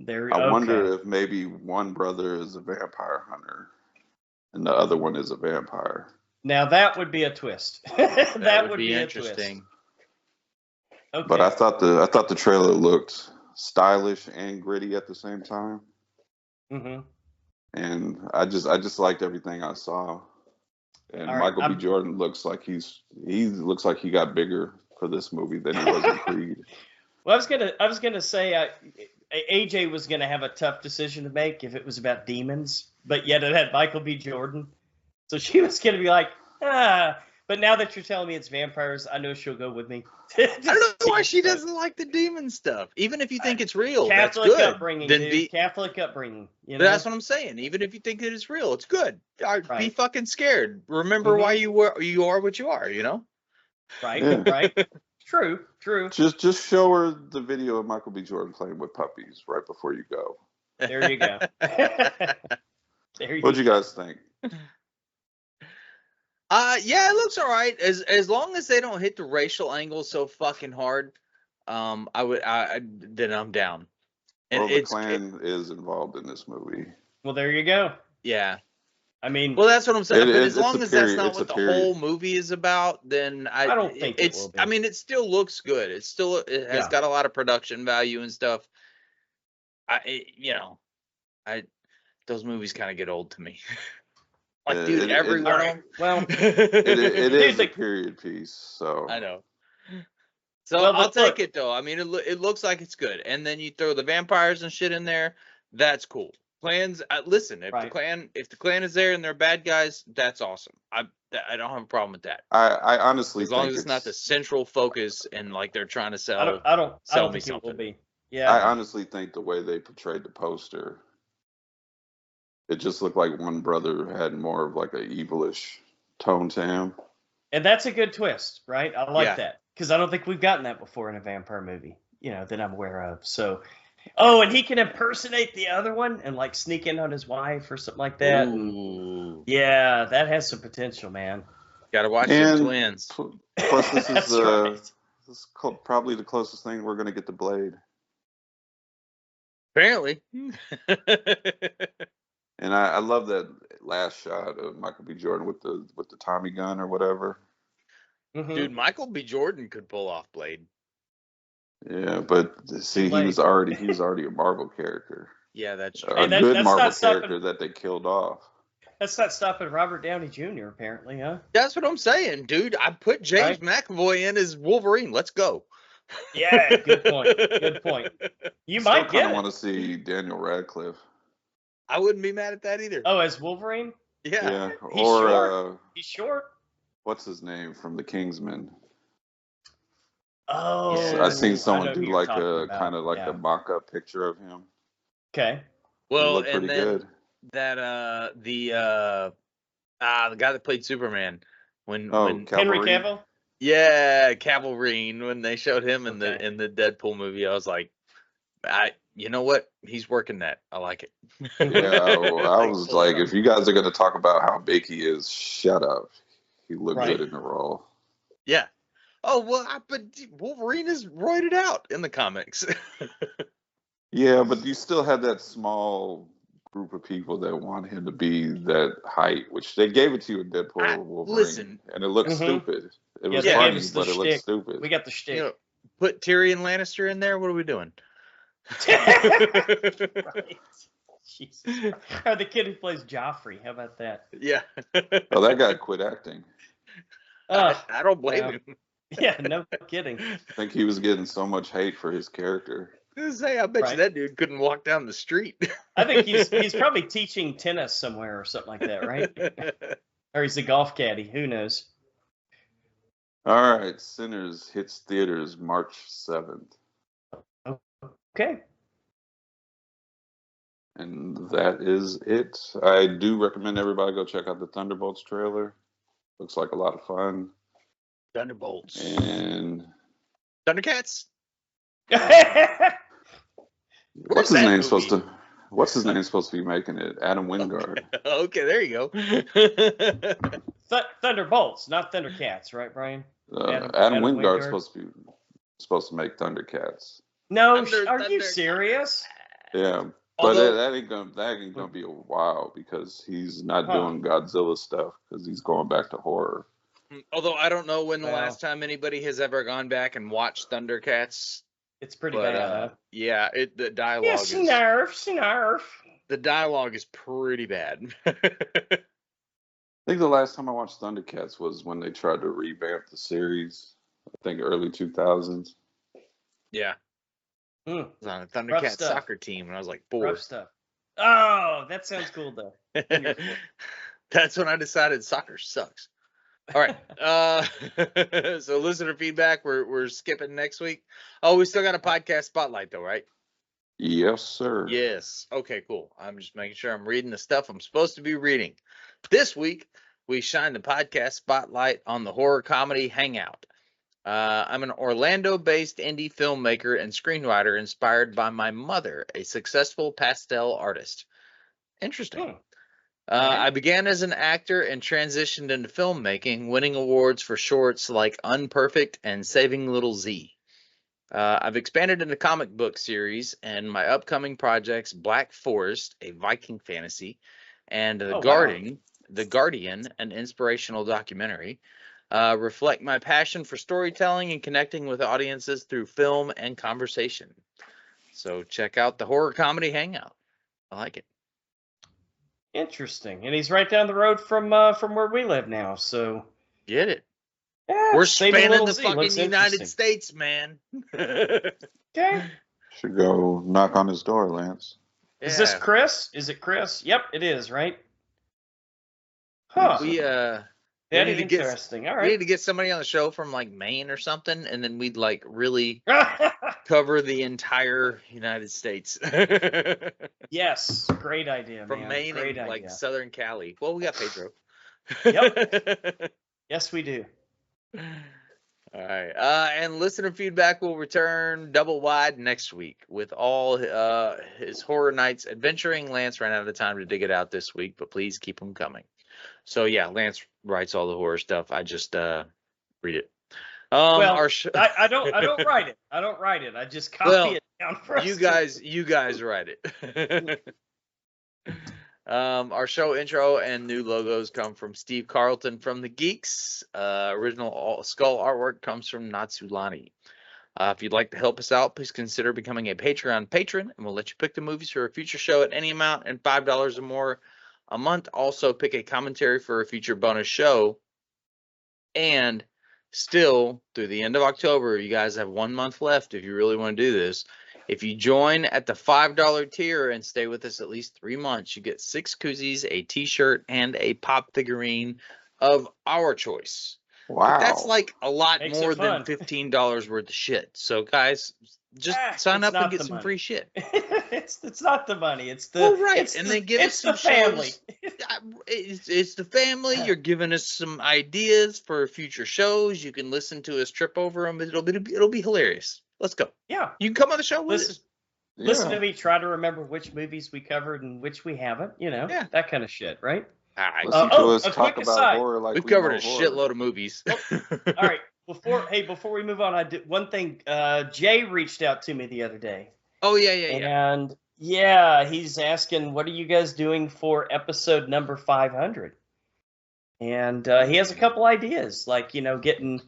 I wonder if maybe one brother is a vampire hunter and the other one is a vampire. Now that would be a twist. that would be interesting. Okay. But I thought the trailer looked stylish and gritty at the same time. Mm-hmm. And I just liked everything I saw. And Michael B. Jordan looks like he got bigger for this movie than he was in Creed. Well, I was gonna say AJ was gonna have a tough decision to make if it was about demons, but yet it had Michael B. Jordan, so she was gonna be like, ah. But now that you're telling me it's vampires, I know she'll go with me. I don't know why she doesn't like the demon stuff. Even if you think it's real, Catholic that's good. upbringing, dude. Catholic upbringing. You know? That's what I'm saying. Even if you think it is real, it's good. Be fucking scared. Remember why you are what you are. You know. Right. Yeah. Right. True. Just show her the video of Michael B. Jordan playing with puppies right before you go. There you go. What'd you guys think? Yeah, it looks all right. As long as they don't hit the racial angle so fucking hard, then I'm down. And well, the Klan is involved in this movie. Well, there you go. Yeah. I mean, well, that's what I'm saying. But as long as that's not what the whole movie is about, then I don't think it will be. I mean, it still looks good. It has got a lot of production value and stuff. Those movies kind of get old to me. Like, dude, every one of them. Well, it is a period piece, so I know. So I'll take it though. I mean, it looks like it's good, and then you throw the vampires and shit in there. That's cool. Clans. Listen, if the clan is there and they're bad guys, that's awesome. I don't have a problem with that. I honestly, as long as it's not the central focus and like they're trying to sell. I don't me think something. It will be. Yeah. I honestly think the way they portrayed the poster, it just looked like one brother had more of like a evilish tone to him. And that's a good twist, right? I like that. Because I don't think we've gotten that before in a vampire movie, that I'm aware of. So, and he can impersonate the other one and like sneak in on his wife or something like that. Ooh. Yeah, that has some potential, man. Got to watch the twins. Plus, this is this is probably the closest thing we're going to get to Blade. Apparently. And I love that last shot of Michael B. Jordan with the Tommy gun or whatever. Mm-hmm. Dude, Michael B. Jordan could pull off Blade. Yeah, but see, he was already a Marvel character. Yeah, that's true. A good Marvel character that they killed off. That's not stopping Robert Downey Jr. apparently, huh? That's what I'm saying, dude. I put James McAvoy in as Wolverine. Let's go. Yeah, good point. Good point. You might get it. I want to see Daniel Radcliffe. I wouldn't be mad at that either. Oh, as Wolverine? Yeah. He's short. What's his name from the Kingsman? Oh, I've seen someone do like a kind of like a mock-up picture of him. Okay. Well, and then good. That the guy that played Superman when Henry Cavill. Yeah, Cavalry. When they showed him in the Deadpool movie, I was like, you know what? He's working that. I like it. Yeah, I was like, if you guys are going to talk about how big he is, shut up. He looked good in the role. Yeah. Oh, well, but Wolverine is roided out in the comics. Yeah, but you still had that small group of people that want him to be that height, which they gave it to you in Deadpool Wolverine, listen, and it looked Mhm. stupid. It was they funny, gave us the but it looked shtick. stupid. We got the shtick. you know, put Tyrion Lannister in there. What are we doing? Right. Jesus. Or the kid who plays Joffrey. How about that? Yeah. Oh, that guy quit acting. I don't blame yeah. him. Yeah, no kidding. I think he was getting so much hate for his character. Say, I bet you Right. that dude couldn't walk down the street. I think he's probably teaching tennis somewhere or something like that, right? Or he's a golf caddy. Who knows? All right, Sinners hits theaters March 7th. Okay. And that is it. I do recommend everybody go check out the Thunderbolts trailer. Looks like a lot of fun. Thunderbolts. And Thundercats. what's his that name movie? supposed to? What's his name supposed to be making it? Adam Wingard. Okay, there you go. Thunderbolts, not Thundercats, right, Brian? Adam Adam Wingard's Wingard? supposed to make Thundercats. No, Thunder- are you Thunder- serious? Yeah, but Although- that ain't gonna be a while because he's not Huh. doing Godzilla stuff because he's going back to horror. Although I don't know when the Well. last time anybody has ever gone back and watched Thundercats. It's pretty But bad, huh? yeah, the dialogue Yes, is snarf. the dialogue is pretty bad. I think the last time I watched Thundercats was when they tried to revamp the series. I think early 2000s. Yeah, Hmm, I was on a Thundercats stuff. soccer team when I was like 4. rough stuff. Oh, that sounds cool though. You're four. That's when I decided soccer sucks. All right. So listener feedback, we're skipping next week. Oh, we still got a podcast spotlight though, right? Yes, sir. Yes. Okay, cool. I'm just making sure I'm reading the stuff I'm supposed to be reading. This week, we shine the podcast spotlight on the horror comedy Hangout. I'm an Orlando-based indie filmmaker and screenwriter inspired by my mother, a successful pastel artist. Interesting. Hmm. I began as an actor and transitioned into filmmaking, winning awards for shorts like Unperfect and Saving Little Z. I've expanded into comic book series, and my upcoming projects, Black Forest, a Viking fantasy, and Oh, wow. The Guardian, an inspirational documentary, reflect my passion for storytelling and connecting with audiences through film and conversation. So check out the horror comedy Hangout. I like it. Interesting. And he's right down the road from where we live now. So Get it? yeah, We're Saving spanning Little the Z fucking looks United interesting. States, man. Okay. Should go knock on his door, Lance. Is this Yeah. Chris? Is it Chris? Yep, it is, right? Huh. We That need is to get- interesting. All we need right. to get somebody on the show from like Maine or something, and then we'd like really cover the entire United States. Yes, great idea, From man. Maine Great and idea. like Southern Cali. Well, we got Pedro. Yep. Yes, we do. All right. And listener feedback will return double wide next week with all his horror nights adventuring. Lance ran out of time to dig it out this week, but please keep them coming. So yeah, Lance writes all the horror stuff. I just read it. Well, our I don't write it. I don't write it. I just copy Well, it down for us. you guys write it. Our show intro and new logos come from Steve Carlton from The Geeks. Original skull artwork comes from Natsulani. If you'd like to help us out, please consider becoming a Patreon patron, and we'll let you pick the movies for a future show at any amount and $5 or more a month. Also, pick a commentary for a future bonus show. And still, through the end of October, you guys have 1 month left if you really want to do this. If you join at the $5 tier and stay with us at least 3 months, you get 6 koozies, a t-shirt, and a pop figurine of our choice. Wow. But that's like a lot Makes more it than fun. $15 worth of shit. So guys, just sign it's up and not get the some money. free shit. it's not the money. It's the Well, right, It's and the, then give us it's the some family. It's the family. You're giving us some ideas for future shows. You can listen to us trip over them. It'll be hilarious. Let's go. Yeah. You can come on the show with Listen, us. listen Yeah. to me try to remember which movies we covered and which we haven't. You know, Yeah. that kind of shit, right? All right. Listen to oh, us a talk quick about aside. horror like We've we covered know a horror. shitload of movies. All right. Before we move on, I did one thing. Jay reached out to me the other day, Oh yeah. and Yeah, he's asking, what are you guys doing for episode number 500? And he has a couple ideas, like, getting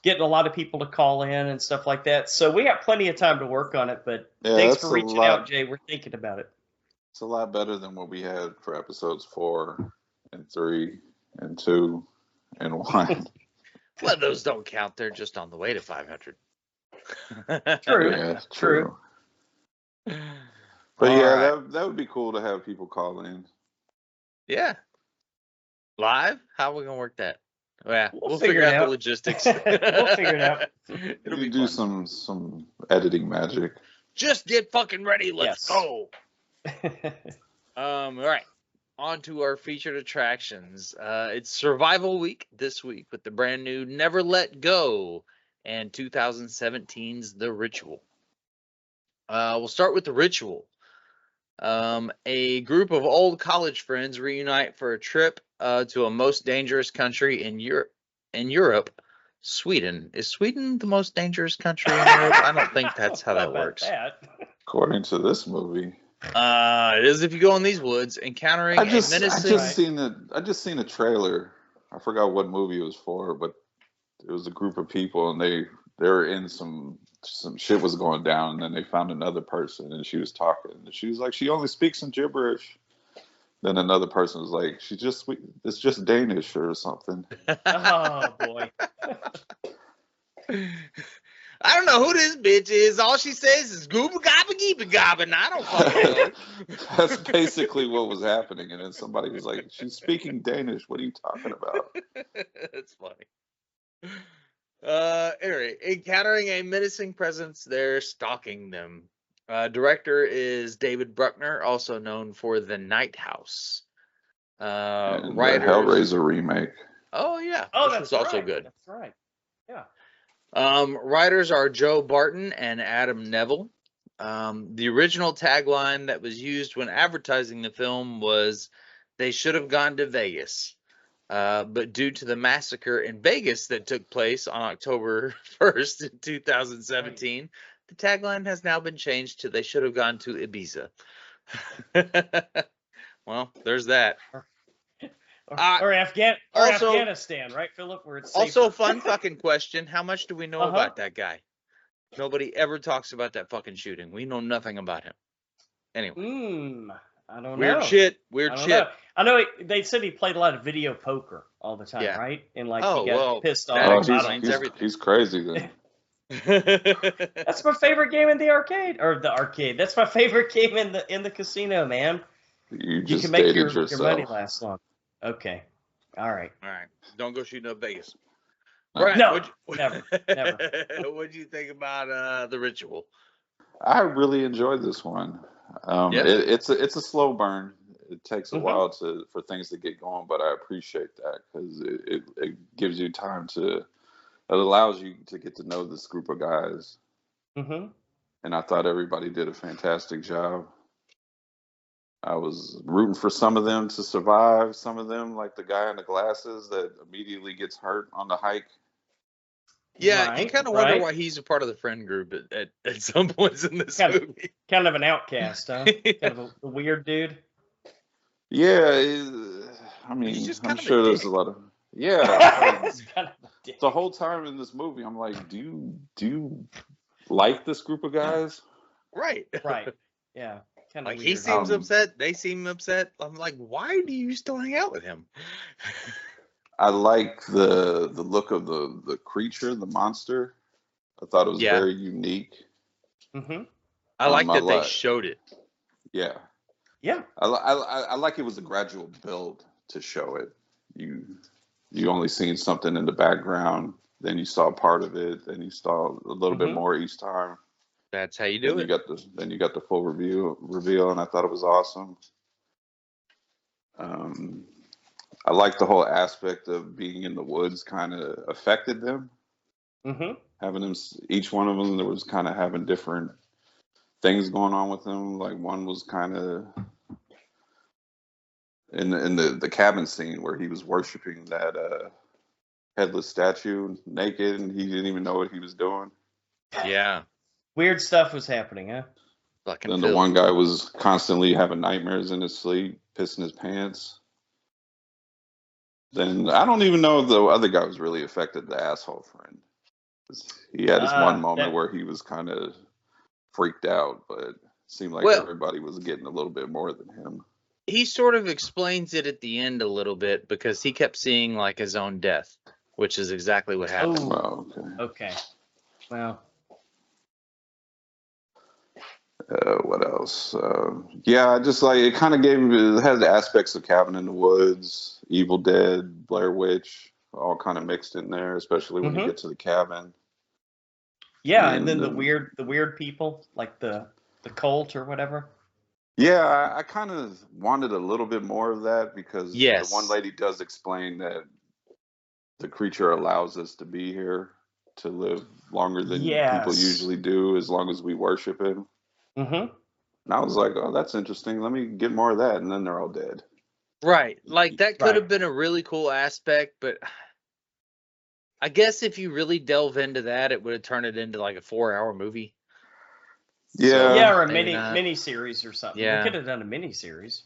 a lot of people to call in and stuff like that. So we got plenty of time to work on it, but Yeah, thanks that's for a reaching out, lot. Jay. We're thinking about it. It's a lot better than what we had for episodes 4 and 3 and 2 and 1. Well, those don't count. They're just on the way to 500. True. Yeah, True. But All yeah, right. that would be cool to have people call in. Yeah. Live? How are we gonna work that? Yeah, We'll we'll figure figure it out the out. logistics. We'll figure it out. It'll You be do fun. some editing magic. Just get fucking ready. Let's Yes. go. All right. On to our featured attractions. It's Survival Week this week with the brand new Never Let Go and 2017's The Ritual. We'll start with The Ritual. A group of old college friends reunite for a trip to a most dangerous country in Europe. Sweden. Is Sweden the most dangerous country in Europe? I don't think that's how that works. According to this movie. It is if you go in these woods, encountering I just menacing. I just seen a trailer. I forgot what movie it was for, but it was a group of people and they were in some shit was going down, and then they found another person and she was talking and she was like, she only speaks in gibberish. Then another person was like, it's just Danish or something. Oh boy. I don't know who this bitch is. All she says is gooba gobba geeba gobba, and I don't fucking know. That's basically what was happening. And then somebody was like, she's speaking Danish. What are you talking about? That's funny. Anyway, encountering a menacing presence, they're stalking them. Director is David Bruckner, also known for The Night House. And the Writers. Hellraiser remake. Oh yeah. Oh, which that's was also right. good. That's right. Yeah. Writers are Joe Barton and Adam Neville. The original tagline that was used when advertising the film was, "They should have gone to Vegas." But due to the massacre in Vegas that took place on October 1st, 2017, the tagline has now been changed to "They should have gone to Ibiza." Well, there's that. Or Afghanistan, right, Philip? Where it's safer. Also, fun fucking question. How much do we know about that guy? Nobody ever talks about that fucking shooting. We know nothing about him. Anyway. I don't know. Weird shit. I know they said he played a lot of video poker all the time, right? And like he got pissed off. He's crazy then. That's my favorite game in the arcade. That's my favorite game in the casino, man. You can make your money last long. Okay. All right. Don't go shooting up Vegas. Right. No, never. What'd you think about The Ritual? I really enjoyed this one. It's a slow burn. It takes a while for things to get going, but I appreciate that because it gives you time it allows you to get to know this group of guys. And I thought everybody did a fantastic job. I was rooting for some of them to survive. Some of them, like the guy in the glasses that immediately gets hurt on the hike. Yeah, you kind of wonder why he's a part of the friend group at some points in this movie. Kind of an outcast, huh? Kind of a weird dude. Yeah, I mean, I'm sure there's a lot of the whole time in this movie, I'm like, do you like this group of guys? Right. Yeah. Kind of like weird. He seems upset. They seem upset. I'm like, why do you still hang out with him? I like the look of the creature, the monster. I thought it was very unique. I like that they showed it. Yeah. I like it was a gradual build to show it. You only seen something in the background, then you saw part of it, then you saw a little bit more each time. That's how you do it. Then you got the full reveal, and I thought it was awesome. I like the whole aspect of being in the woods kind of affected them. Having them, each one of them, there was kind of having different things going on with them. Like one was kind of in the cabin scene where he was worshiping that headless statue naked, and he didn't even know what he was doing. Yeah. Weird stuff was happening, huh? Fucking Then the Phill. one guy was constantly having nightmares in his sleep, pissing his pants. Then I don't even know if the other guy was really affected, the asshole friend. He had his one moment where he was kind of freaked out, but it seemed like everybody was getting a little bit more than him. He sort of explains it at the end a little bit because he kept seeing like his own death, which is exactly what happened. Oh, okay. Well. What else? Yeah, just like it kind of it had the aspects of Cabin in the Woods, Evil Dead, Blair Witch, all kind of mixed in there, especially when you get to the cabin. Yeah, and then the weird people, like the cult or whatever. Yeah, I kind of wanted a little bit more of that because the one lady does explain that the creature allows us to be here to live longer than people usually do, as long as we worship him. Mm-hmm. And I was like, oh, that's interesting. Let me get more of that. And then they're all dead. Right. Like that could have been a really cool aspect, but I guess if you really delve into that, it would have turned it into like a 4-hour movie. Yeah. Or a mini series or something. Yeah. We could have done a mini series.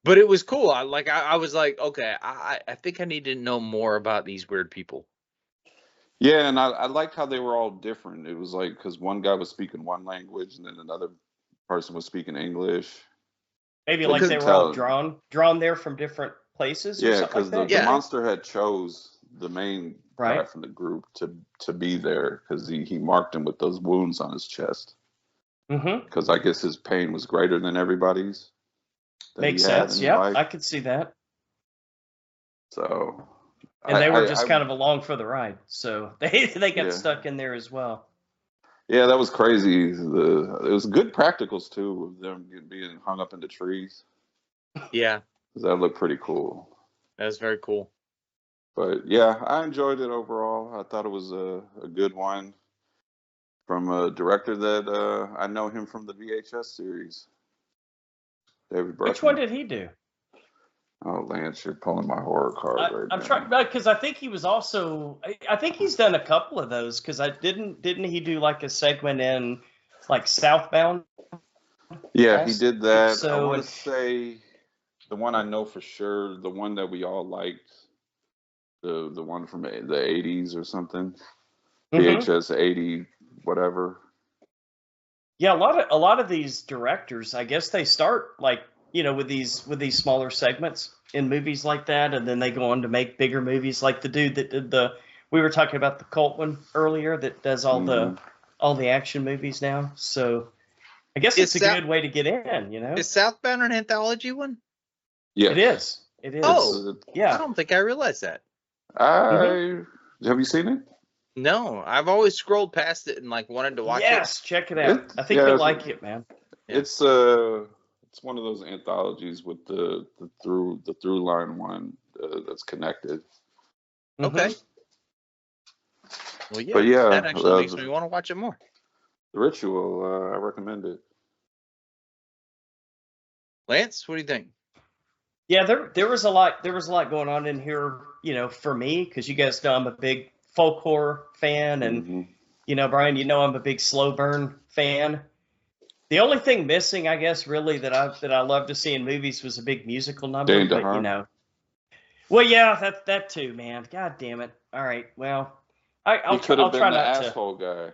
But it was cool. I was like, okay, I think I need to know more about these weird people. Yeah, and I liked how they were all different. It was like, because one guy was speaking one language and then another person was speaking English. Maybe like they were all drawn there from different places or something like that? The monster had chose the main guy from the group to be there because he marked him with those wounds on his chest. Mm-hmm. Because I guess his pain was greater than everybody's. Makes sense. Yeah, I could see that. So, and they were just kind of along for the ride, so they got stuck in there as well. Yeah, that was crazy. It was good practicals too, of them being hung up in the trees. Yeah, that looked pretty cool. That was very cool. But yeah, I enjoyed it overall. I thought it was a good one from a director that I know him from the VHS series. David Bruckner. Which one did he do? Oh, Lance, you're pulling my horror card right now. I'm trying because I think he was also. I think he's done a couple of those because didn't he do like a segment in like Southbound? Yeah, he did that. So, I want to say the one I know for sure, the one that we all liked, the one from the 80s or something, VHS 80 whatever. Yeah, a lot of these directors, I guess they start like, with these smaller segments in movies like that, and then they go on to make bigger movies, like the dude that did we were talking about the cult one earlier that does all the action movies now. So I guess it's a good way to get in, Is Southbound an anthology one? Yeah, it is. It is. Oh, yeah. I don't think I realized that. Have you seen it? No, I've always scrolled past it and like wanted to watch it. Yes, check it out. I think you'll like it, man. Yeah. It's one of those anthologies with the through line one that's connected. Okay. Well, yeah, but yeah, that actually makes me want to watch it more. The Ritual, I recommend it. Lance, what do you think? Yeah, there was a lot going on in here, for me, because you guys know I'm a big folk horror fan, and Brian, I'm a big slow burn fan. The only thing missing, I guess, really that I love to see in movies was a big musical number. But well, yeah, that too, man. God damn it! All right, well, I'll try not to. Asshole guy.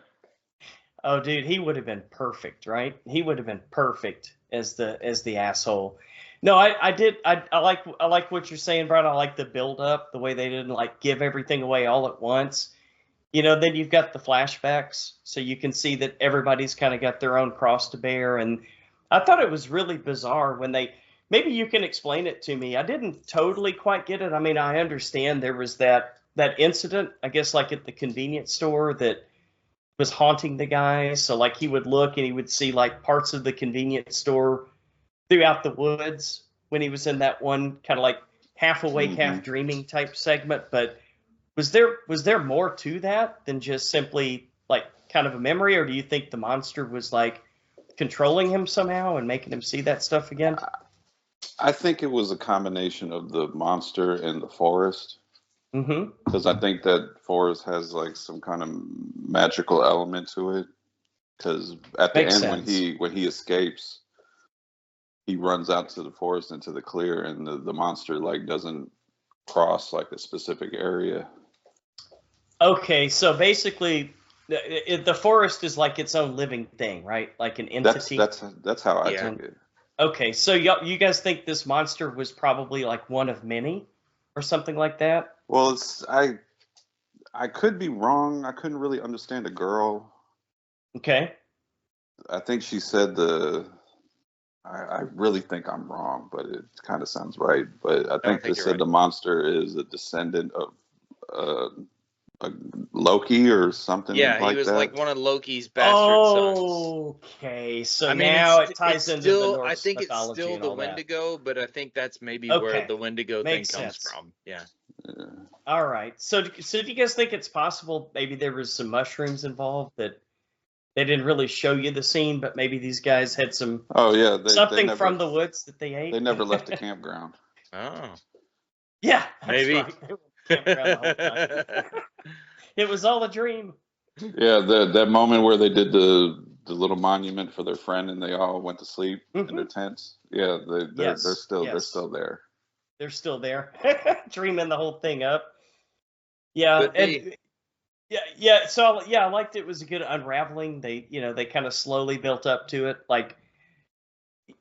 Oh, dude, he would have been perfect, right? He would have been perfect as the asshole. No, I like what you're saying, Brian. I like the build up, the way they didn't like give everything away all at once. Then you've got the flashbacks, so you can see that everybody's kind of got their own cross to bear. And I thought it was really bizarre when maybe you can explain it to me. I didn't totally quite get it. I mean, I understand there was that incident, I guess, like at the convenience store that was haunting the guy. So like he would look and he would see like parts of the convenience store throughout the woods when he was in that one kind of like half awake, half dreaming type segment. But was there more to that than just simply like kind of a memory, or do you think the monster was like controlling him somehow and making him see that stuff again? I think it was a combination of the monster and the forest. Because I think that forest has like some kind of magical element to it. because at the Makes end sense. when he escapes, he runs out to the forest into the clear, and the monster like doesn't cross like a specific area. Okay, so basically, the forest is like its own living thing, right? Like an entity. That's how I Yeah. took it. Okay, so you guys think this monster was probably like one of many, or something like that? Well, I could be wrong. I couldn't really understand a girl. Okay. I think she said I really think I'm wrong, but it kind of sounds right. But I I don't think they think you're said right. the monster is a descendant of uh, a Loki or something Yeah, he like was like that. one of Loki's bastard sons. Okay, so I mean, now it it's ties into the still, I Norse think it's mythology still and the all that. Wendigo, but I think that's maybe where Okay, the Wendigo thing makes comes sense. from. Yeah. Yeah. All right. So do you guys think it's possible maybe there was some mushrooms involved that they didn't really show you the scene, but maybe these guys had some Oh yeah, something from the woods that they ate? they never left the campground. Oh, Yeah, that's maybe. right. They were campground the whole time. It was all a dream. Yeah, that moment where they did the little monument for their friend and they all went to sleep in their Hmm. tents. Yeah, they're Yes, still yes, there. they're still there, dreaming the whole thing up. Yeah, Could be. and yeah. So yeah, I liked it. It was a good unraveling. They kind of slowly built up to it. Like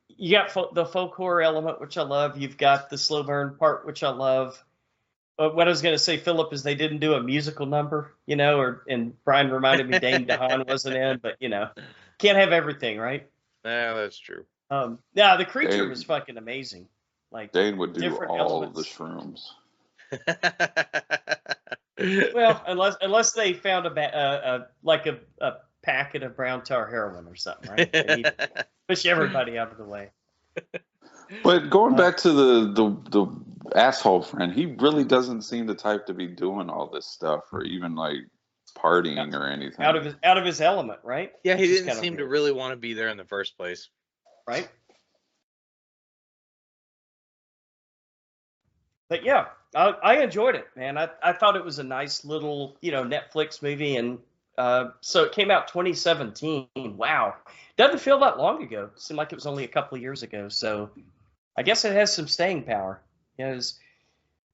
you got the folk horror element, which I love. You've got the slow burn part, which I love. But what I was going to say, Philip, is they didn't do a musical number, and Brian reminded me Dane DeHaan wasn't in, but can't have everything, right? Yeah, that's true. Yeah, the creature was Dane fucking amazing, like Dane would do different all of the elements. shrooms. Well, unless they found a packet of brown tar heroin or something, right? They need to push everybody out of the way. But going Uh, back to the asshole friend, he really doesn't seem the type to be doing all this stuff or even like partying or anything. out of his element, right? Yeah, he Which is didn't kind of seem to weird, really want to be there in the first place. right? But yeah, I enjoyed it, man. I thought it was a nice little, Netflix movie, and so it came out 2017. Wow, doesn't feel that long ago. It seemed like it was only a couple of years ago. So I guess it has some staying power. It was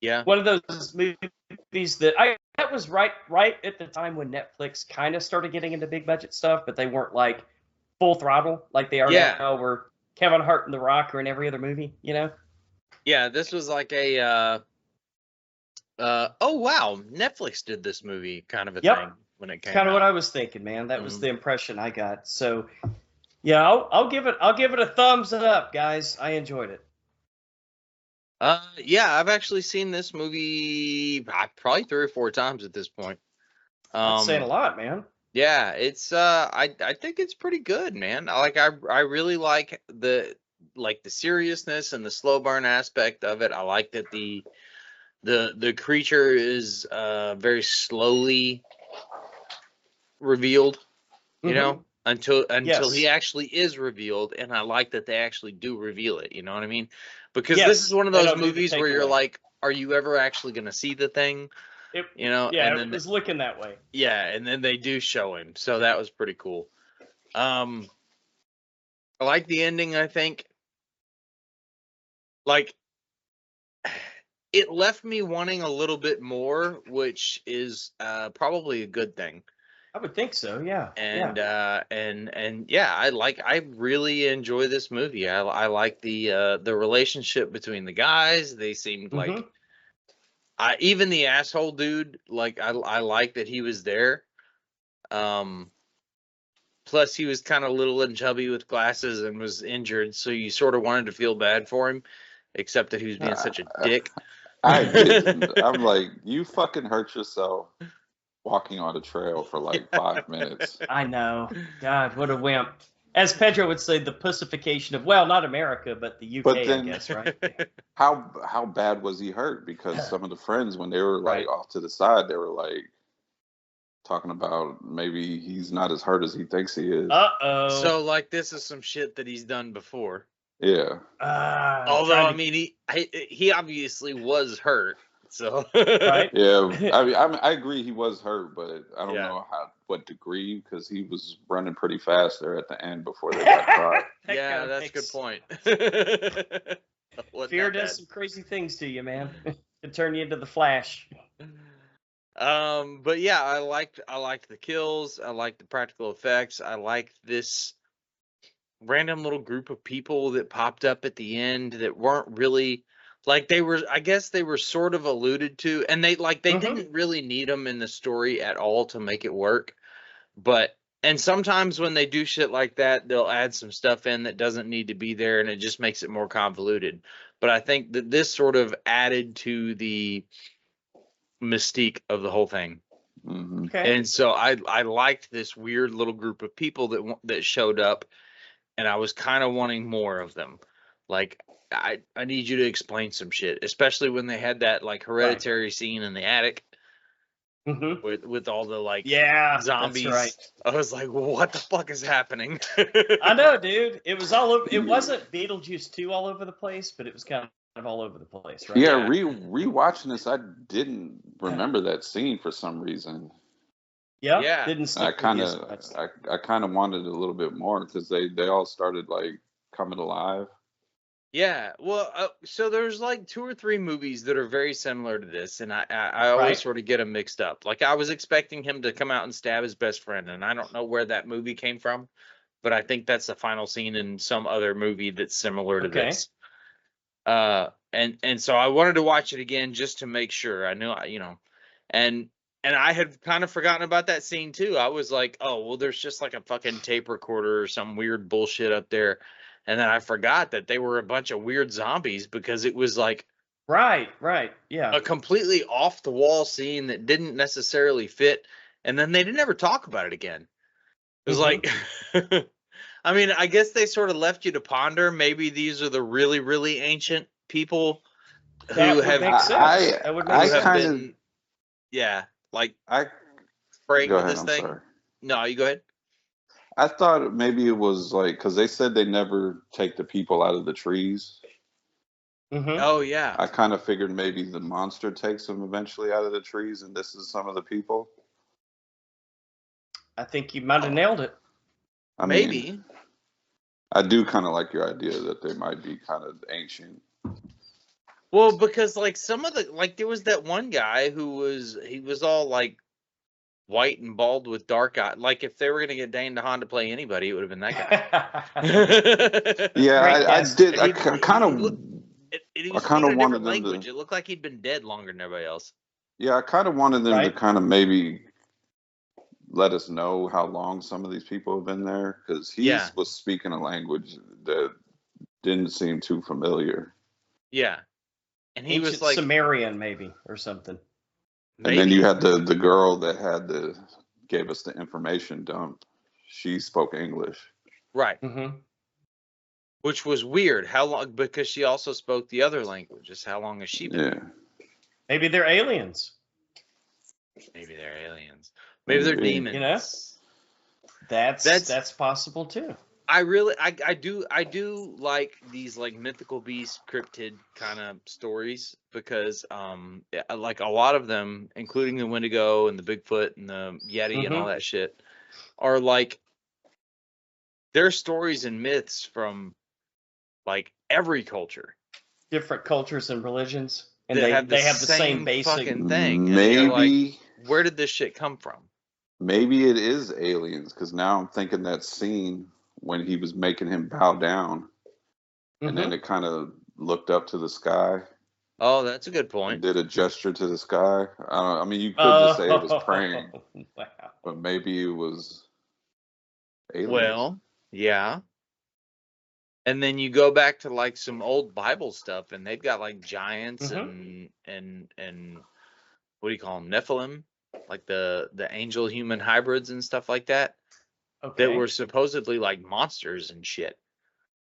Yeah. one of those movies that was right at the time when Netflix kind of started getting into big budget stuff, but they weren't like full throttle like they are Yeah. now, where Kevin Hart and The Rock are in every other movie. Yeah, this was like a oh wow, Netflix did this movie kind of a Yep. thing when it came Kind of out. what I was thinking, man. That was Mhm. the impression I got. So, yeah, I'll give it a thumbs up, guys. I enjoyed it. Yeah, I've actually seen this movie probably 3 or 4 times at this point. That's saying a lot, man. Yeah, it's I think it's pretty good, man. I really like the seriousness and the slow burn aspect of it. I like that the creature is very slowly revealed, Mm-hmm. until he Yes. actually is revealed, and I like that they actually do reveal it, you know what I mean? Because this is Yes. one of They those don't do the movies where you're takeaway. like, are you ever actually going to see the thing? It. And Yeah, it then was looking that way. yeah, and then they do show him. So that was pretty cool. I like the ending, I think. Like it left me wanting a little bit more, which is probably a good thing. I would think so. Yeah. And Yeah. and yeah, I really enjoy this movie. I like the relationship between the guys. They seemed like Mm-hmm. even the asshole dude, like I like that he was there. Plus he was kind of little and chubby with glasses and was injured, so you sort of wanted to feel bad for him, except that he was being such a dick. I didn't. I'm like, you fucking hurt yourself walking on a trail for like 5 minutes. I know. God, what a wimp. As Pedro would say, the pussification of, well, not America, but the UK, But I then guess, right? how bad was he hurt? Because some of the friends, when they were like Right. off to the side, they were like talking about maybe he's not as hurt as he thinks he is. Uh-oh. So like this is some shit that he's done before. Yeah. Although I mean he obviously was hurt. So Right? Yeah, I agree he was hurt, but I don't Yeah. know what degree, because he was running pretty fast there at the end before they got caught. That yeah, kinda that's a good makes- point. Wasn't Fear that does bad. some crazy things to you, man. It turn you into the Flash. But yeah, I liked the kills. I liked the practical effects. I liked this random little group of people that popped up at the end that weren't really like they were. I guess they were sort of alluded to, and they Mhm. didn't really need them in the story at all to make it work. But and sometimes when they do shit like that, they'll add some stuff in that doesn't need to be there, and it just makes it more convoluted. But I think that this sort of added to the mystique of the whole thing. Hmm. Okay. And so I liked this weird little group of people that showed up, and I was kind of wanting more of them. Like I need you to explain some shit, especially when they had that like hereditary scene in the attic Mhm. with all the like Yeah, zombies. that's right. I was like, what the fuck is happening? I know, dude. It was all over. It wasn't Beetlejuice 2 all over the place, but it was kind of all over the place, right? Yeah, Yeah. rewatching this, I didn't remember that scene for some reason. Yeah. Yeah. Didn't I stick with kind you of so much. I kind of wanted a little bit more because they all started like coming alive. Yeah, well, so there's like 2 or 3 movies that are very similar to this, and I always Right. sort of get them mixed up. Like I was expecting him to come out and stab his best friend, and I don't know where that movie came from, but I think that's the final scene in some other movie that's similar to Okay. this. And so I wanted to watch it again just to make sure. I knew, and I had kind of forgotten about that scene too. I was like, oh, well, there's just like a fucking tape recorder or some weird bullshit up there. And then I forgot that they were a bunch of weird zombies because it was like Right. Right. Yeah. a completely off the wall scene that didn't necessarily fit. And then they didn't ever talk about it again. It was like, I mean, I guess they sort of left you to ponder. Maybe these are the really, really ancient people That who would have make sense. That would make who have sense. been, yeah, like I praying Go to ahead. this I'm thing. sorry. No, you go ahead. I thought maybe it was like because they said they never take the people out of the trees. Mhm. Oh yeah, I kind of figured maybe the monster takes them eventually out of the trees, and this is some of the people. I think you might have nailed it. I maybe. mean, I do kind of like your idea that they might be kind of ancient. Well, because like some of the like there was that one guy who was all like white and bald with dark eye. Like if they were gonna get Dane DeHaan to play anybody, it would have been that guy. Yeah, Great I guess. did. And I he kind of, look, and he I was kind speaking of a wanted different them language. to. It looked like he'd been dead longer than everybody else. Yeah, I kind of wanted them to Right. kind of maybe let us know how long some of these people have been there, because he Yeah. was speaking a language that didn't seem too familiar. Yeah. And he Ancient was like, Sumerian, maybe, or something. And then maybe. you had the girl that gave us the information dump. She spoke English. Right. Mm-hmm. Which was weird. How long? Because she also spoke the other languages. How long has she been? Yeah, Maybe they're aliens. Maybe they're aliens. Maybe they're maybe. demons. You know? That's possible too. I really, I do like these like mythical beast cryptid kind of stories because like a lot of them, including the Wendigo and the Bigfoot and the Yeti and all Mm-hmm. that shit, are like they're stories and myths from like every culture Different cultures and religions, and that they have the same same basic. fucking thing. And you're like, Maybe where did this shit come from? maybe it is aliens, because now I'm thinking that scene when he was making him bow down, and then Mhm. it kind of looked up to the sky Oh, that's a good and point. did a gesture to the sky. I mean, you could just say it was Oh, praying, wow. but maybe it was aliens. Well, yeah. And then you go back to like some old Bible stuff, and they've got like giants Mhm. and what do you call them, Nephilim, like the angel human hybrids and stuff like that, that Okay. were supposedly like monsters and shit.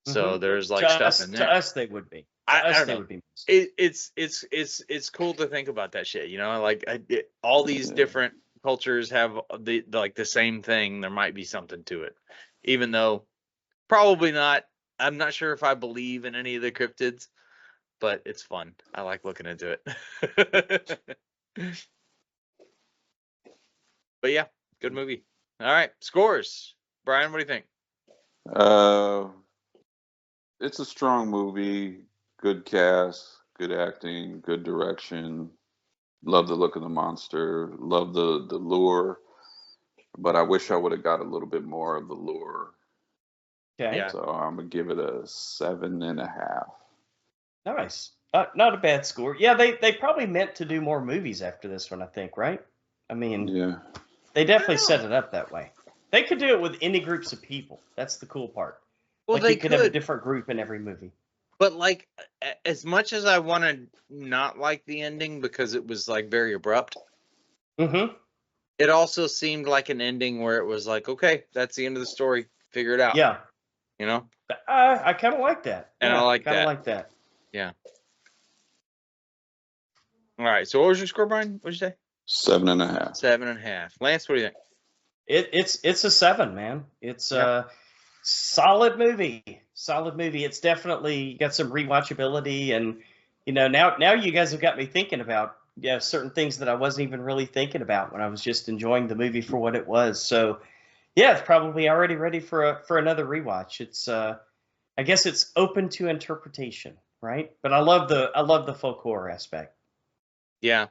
So Mhm. there's like stuff in To there. us, they would be. To I us, don't they know. would be. It's cool to think about that shit. You know, like all these Yeah. different cultures have the like the same thing. There might be something to it, even though probably not. I'm not sure if I believe in any of the cryptids, but it's fun. I like looking into it. But yeah, good movie. All right, scores. Brian, what do you think? It's a strong movie. Good cast, good acting, good direction. Love the look of the monster. Love the lure. But I wish I would have got a little bit more of the lure. Okay. Yeah. So I'm gonna give it a 7.5. Nice. Not a bad score. Yeah, they probably meant to do more movies after this one, I think, right? I mean, Yeah. they definitely I don't set know. it up that way. They could do it with any groups of people. That's the cool part. Well, Like they you could have a could, different group in every movie. but like as much as I want to not like the ending because it was like very abrupt, Mm-hmm. it also seemed like an ending where it was like, okay, that's the end of the story. Figure it out. Yeah. You know? I kind of like that. And Yeah, I like kind of that. like that. Yeah. All right. So what was your score, Brian? What'd you say? 7.5. 7.5. Lance, what do you think? It's a 7, man. It's a solid movie. Solid movie. It's definitely got some rewatchability, and now you guys have got me thinking about certain things that I wasn't even really thinking about when I was just enjoying the movie for what it was. So yeah, it's probably already ready for another rewatch. It's I guess it's open to interpretation, right? But I love the folk horror aspect. Yeah.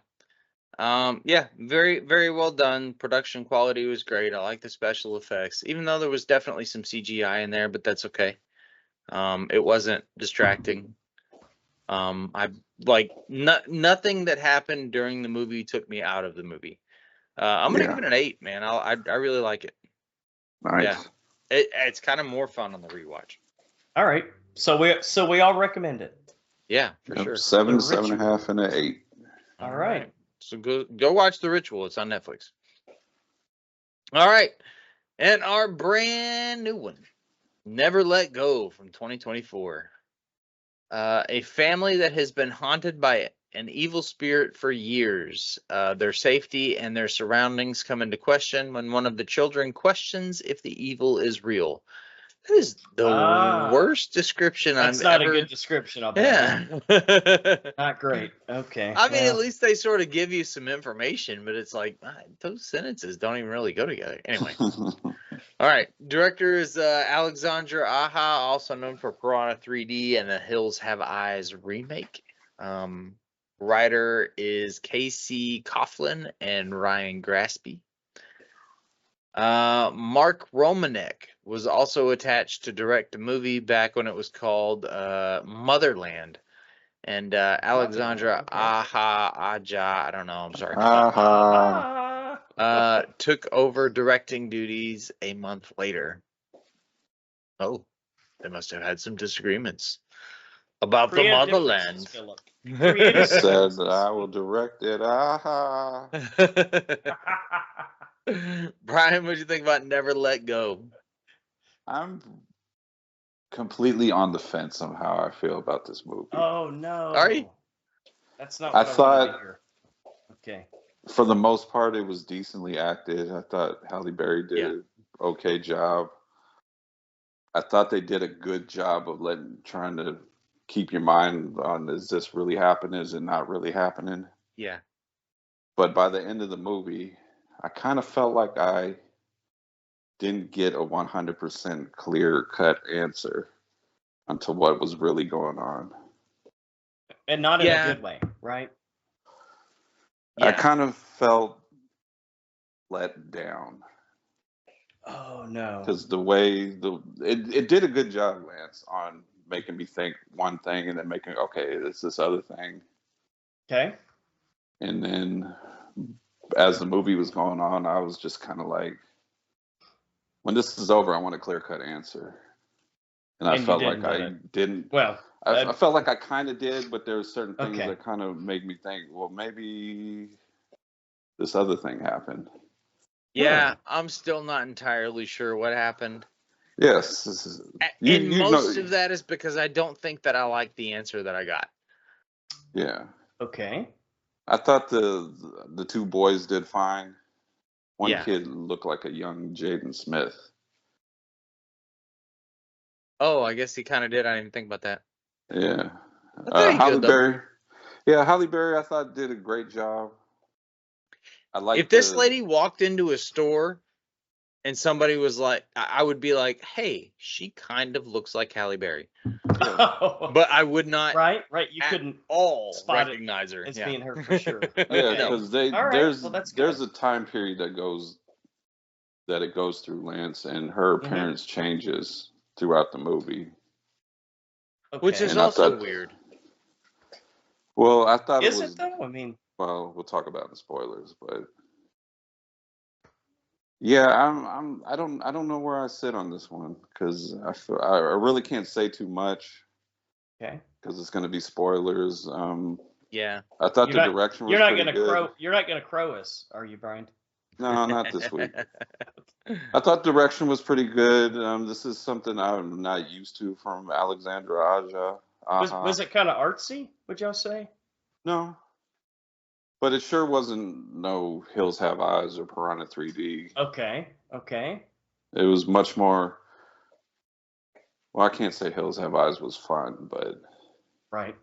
Yeah, very, very well done. Production quality was great. I like the special effects, even though there was definitely some CGI in there, but that's okay. It wasn't distracting. I like nothing that happened during the movie took me out of the movie. I'm gonna give Yeah. it an 8, man. I really like it. Nice. Yeah, it's kind of more fun on the rewatch. All right, so we all recommend it. Yeah, for Yep. sure. 7, The 7.5, and an 8. All right. So go watch The Ritual. It's on Netflix. All right. And our brand new one, Never Let Go from 2024. A family that has been haunted by an evil spirit for years. Their safety and their surroundings come into question when one of the children questions if the evil is real. That is the worst description That's I've not ever. a good description, I'll bet. Yeah. Not great. Okay. I mean, well, at least they sort of give you some information, but it's like those sentences don't even really go together. Anyway. All right. Director is Alexandra Aja, also known for Piranha 3D and The Hills Have Eyes remake. Writer is Casey Coughlin and Ryan Graspy. Mark Romanek was also attached to direct the movie back when it was called Motherland. And Alexandra Aja, I don't know, I'm sorry. Took over directing duties a month later. Oh, they must have had some disagreements about the motherland. Creative Said that I will direct it. Brian, what do you think about Never Let Go? I'm completely on the fence on how I feel about this movie. Oh no. Are you? That's not I what I wanted to thought, hear. Okay. for the most part, it was decently acted. I thought Halle Berry did an okay job. I thought they did a good job of trying to keep your mind on, is this really happening? Is it not really happening? Yeah. But by the end of the movie, I kind of felt like I didn't get a 100% clear cut answer onto what was really going on. And not in a good way, right? I kind of felt let down. Oh no. Because the way it did a good job, Lance, on making me think one thing and then making, okay, it's this other thing. Okay. And then as the movie was going on, I was just kind of like, when this is over, I want a clear cut answer. And I felt like I didn't. Well, I felt like I kind of did, but there were certain things Okay. that kind of made me think, well, maybe this other thing happened. Yeah, I'm still not entirely sure what happened. Yes. And most of that is because I don't think that I like the answer that I got. Yeah. Okay. I thought the two boys did fine. One Yeah. kid looked like a young Jaden Smith. Oh, I guess he kind of did. I didn't even think about that. Yeah. Very Halle good though. Berry. Yeah, Halle Berry, I thought did a great job. I like If this lady walked into a store and somebody was like, I would be like, hey, she kind of looks like Halle Berry. But I would not right. You at couldn't all spot recognize her. it's being her for sure. Yeah, Okay. because All right. there's Well, that's there's good. a time period that it goes through, Lance, and her Mhm. appearance changes throughout the movie. Which is And I also thought- weird. Well, I thought Is it was. it though? I mean, Well, we'll talk about it in spoilers, but yeah, I don't know where I sit on this one because I really can't say too much okay. because it's going to be spoilers. Yeah. I thought You're the not- direction was You're not pretty gonna good. You're not gonna crow us, are you, Brian? No, not this week. I thought direction was pretty good. This is something I'm not used to from Alexandra Aja. Was it kind of artsy? Would y'all say? No, but it sure wasn't no Hills Have Eyes or Piranha 3D. Okay. It was much more. Well, I can't say Hills Have Eyes was fun, but Right.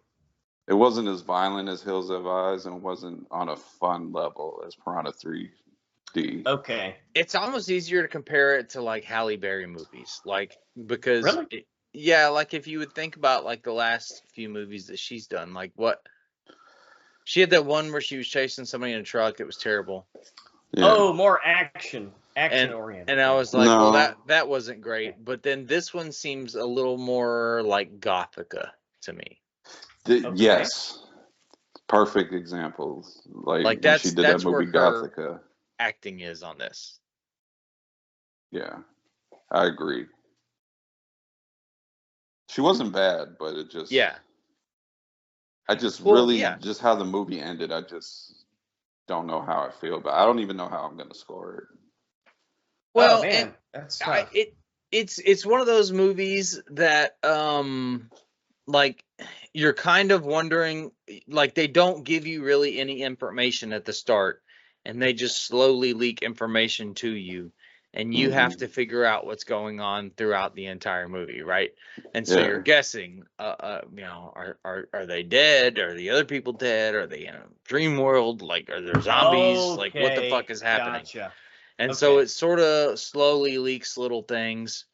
it wasn't as violent as Hills Have Eyes, and it wasn't on a fun level as Piranha 3D. Okay. It's almost easier to compare it to like Halle Berry movies, like because Really? yeah, like if you would think about like the last few movies that she's done, like what she had that one where she was chasing somebody in a truck. It was terrible. Yeah. Oh, more action oriented. And I was like, No. well, that wasn't great. But then this one seems a little more like Gothica to me. Okay. Yes. Perfect examples. Like when that's she did that where movie her Gothica. acting is on this. Yeah, I agree. She wasn't bad, but it just Yeah. I just Well, really yeah. just how the movie ended. I just don't know how I feel, but I don't even know how I'm gonna score it. Well, Oh, man, that's tough. it's one of those movies that like you're kind of wondering, like they don't give you really any information at the start, and they just slowly leak information to you, and you have to figure out what's going on throughout the entire movie, right? And so you're guessing, are they dead? Are the other people dead? Are they in a dream world? Like, are there zombies? Like, what the fuck is happening? Gotcha. And so it sort of slowly leaks little things.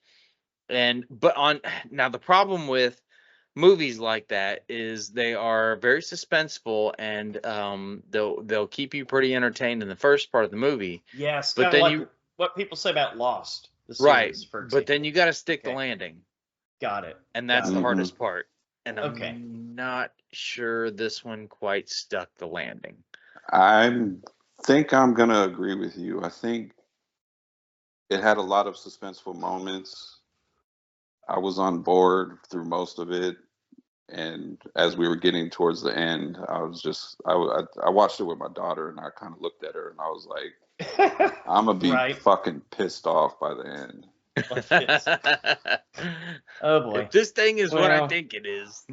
But now the problem with movies like that is they are very suspenseful, and they'll keep you pretty entertained in the first part of the movie. Yes, but kind then of like what people say about Lost, the right, series, for but then example. you got to stick the landing, Got it. and that's the hardest part. And I'm Okay. not sure this one quite stuck the landing. I think I'm gonna agree with you. I think it had a lot of suspenseful moments. I was on board through most of it, and as we were getting towards the end, I was just I watched it with my daughter, and I kind of looked at her, and I was like, I'm gonna be fucking pissed off by the end. Oh boy, if this thing is what I think it is.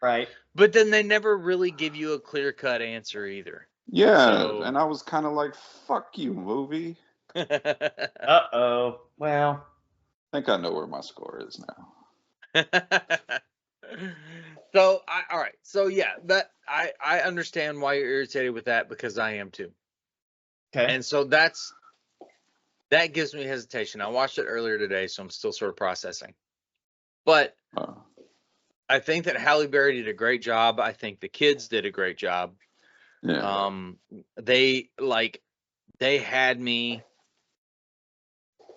Right. But then they never really give you a clear-cut answer either. Yeah, and I was kind of like, fuck you, movie. Uh-oh. Well, I think I know where my score is now. So all right. So yeah, that I understand why you're irritated with that, because I am too. Okay. And so that gives me hesitation. I watched it earlier today, so I'm still sort of processing. But I think that Halle Berry did a great job. I think the kids did a great job. Yeah. They had me.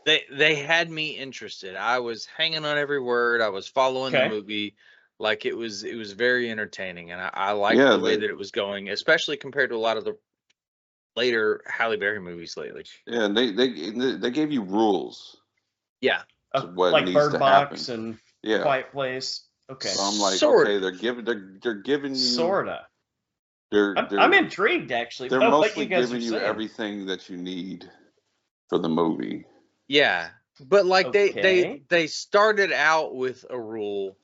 They had me interested. I was hanging on every word. I was following the movie. Like it was very entertaining, and I liked the way that it was going, especially compared to a lot of the later Halle Berry movies lately. Yeah, and they gave you rules. Yeah, what like needs Bird to Box happen. and Quiet Place. Okay, so I'm like, okay, they're giving you sorta. They're I'm intrigued actually. They're by mostly what you guys giving are you saying. everything that you need for the movie. Yeah, but like they started out with a rule,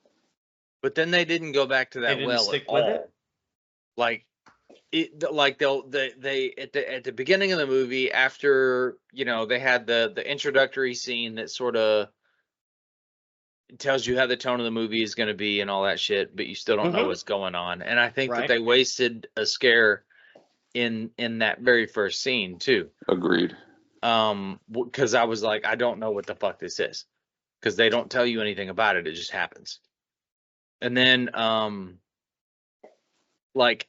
but then they didn't go back to that they didn't stick with it. Like they at the beginning of the movie, after they had the introductory scene that sort of it tells you how the tone of the movie is going to be and all that shit, but you still don't know what's going on. And I think that they wasted a scare in that very first scene too. Agreed. Because I was like, I don't know what the fuck this is, because they don't tell you anything about it. It just happens. And then, like,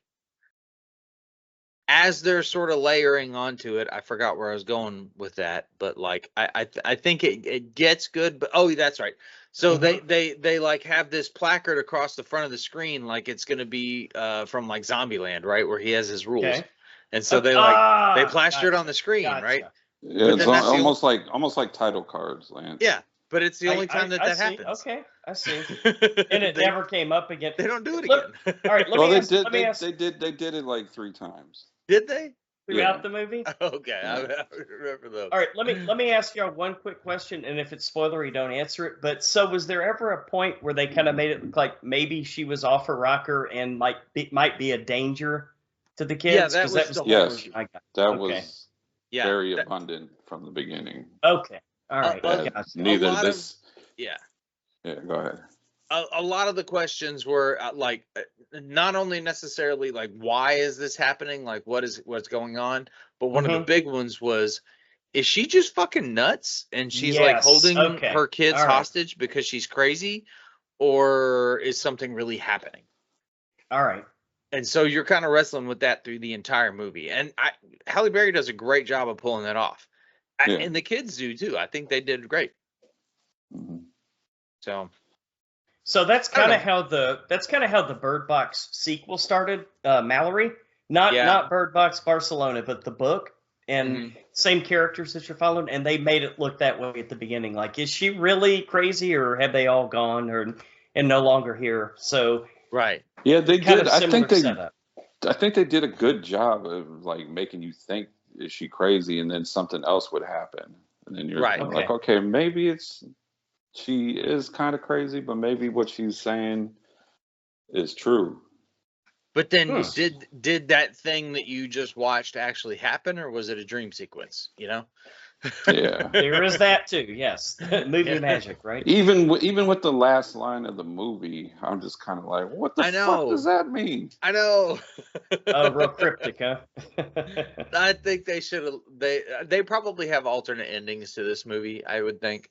as they're sort of layering onto it, I forgot where I was going with that, but like, I think it gets good. But oh, that's right. So they like have this placard across the front of the screen, like it's gonna be from like Zombieland, right, where he has his rules. Okay. And so they plaster it on the screen, right? Yeah, it's almost like title cards, Lance. Yeah, but it's the only time that happens. Okay, I see. And it never came up again. They don't do it again. All right, let me ask. They did it like 3 times. Did they? Throughout the movie? Okay, I remember those. All right, let me ask y'all one quick question, and if it's spoilery, don't answer it. But so, was there ever a point where they kind of made it look like maybe she was off her rocker and might be a danger to the kids? Yeah, that was the whole movie. That was very abundant from the beginning. Okay, all right. Neither this. Yeah, go ahead. A lot of the questions were like, not only necessarily like, why is this happening? Like, what's going on? But one of the big ones was, is she just fucking nuts? And she's like holding her kids hostage because she's crazy, or is something really happening? All right. And so you're kind of wrestling with that through the entire movie. And Halle Berry does a great job of pulling that off. And the kids do too. I think they did great. Mm-hmm. So that's kind of how the Bird Box sequel started. Mallory, not Bird Box Barcelona, but the book, and same characters that you're following, and they made it look that way at the beginning. Like, is she really crazy, or have they all gone, and no longer here? So yeah, they did. I think they did a good job of like making you think, is she crazy, and then something else would happen, and then you're like, okay, maybe she is kind of crazy, but maybe what she's saying is true. But then did that thing that you just watched actually happen, or was it a dream sequence? You know? Yeah. There is that too, yes. Movie magic, right? Even with the last line of the movie, I'm just kind of like, what the fuck does that mean? I know. Real cryptic, huh? I think they should have. They probably have alternate endings to this movie, I would think.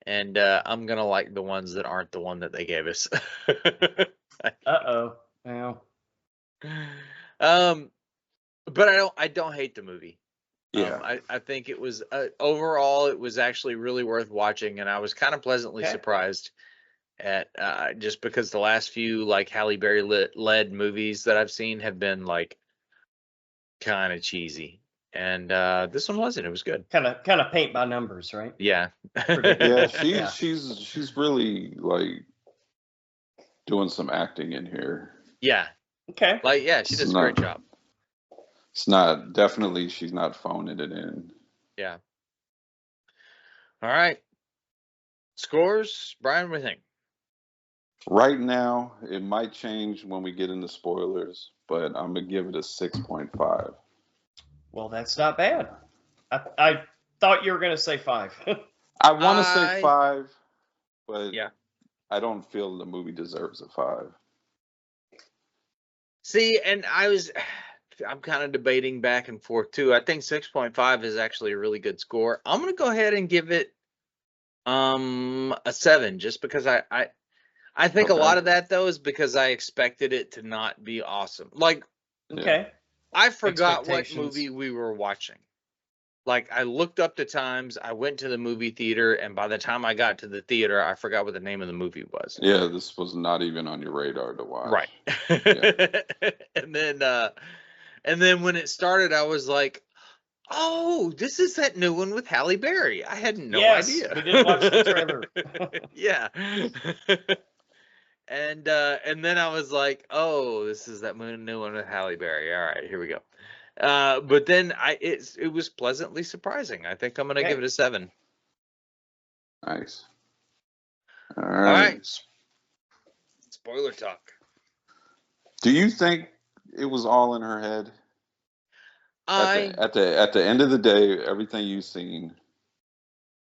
And I'm gonna like the ones that aren't the one that they gave us. Well. But I don't hate the movie. Yeah. I think it was overall it was actually really worth watching, and I was kind of pleasantly surprised at just because the last few like Halle Berry led movies that I've seen have been like kind of cheesy. And this one wasn't. It was good. Kind of paint by numbers, right? Yeah. Yeah, she's really like doing some acting in here. Yeah. Okay. Like she does a great job. She's not phoning it in. Yeah. All right. Scores, Brian, what do you think? Right now, it might change when we get into spoilers, but I'm gonna give it a 6.5. Well, that's not bad. I thought you were going to say 5. I want to say 5, but I don't feel the movie deserves a 5. See, and I'm kind of debating back and forth too. I think 6.5 is actually a really good score. I'm going to go ahead and give it a 7, just because I think a lot of that though is because I expected it to not be awesome. Like, I forgot what movie we were watching. Like, I looked up the times, I went to the movie theater, and by the time I got to the theater, I forgot what the name of the movie was. Yeah, this was not even on your radar to watch. Right. Yeah. And then when it started, I was like, oh, this is that new one with Halle Berry. I had no idea. We did watch the trailer. Yeah. And then I was like, oh, this is that new one with Halle Berry. All right, here we go. But then it was pleasantly surprising. I think I'm gonna give it a 7. Nice. All right. Spoiler talk. Do you think it was all in her head? At the end of the day, everything you've seen,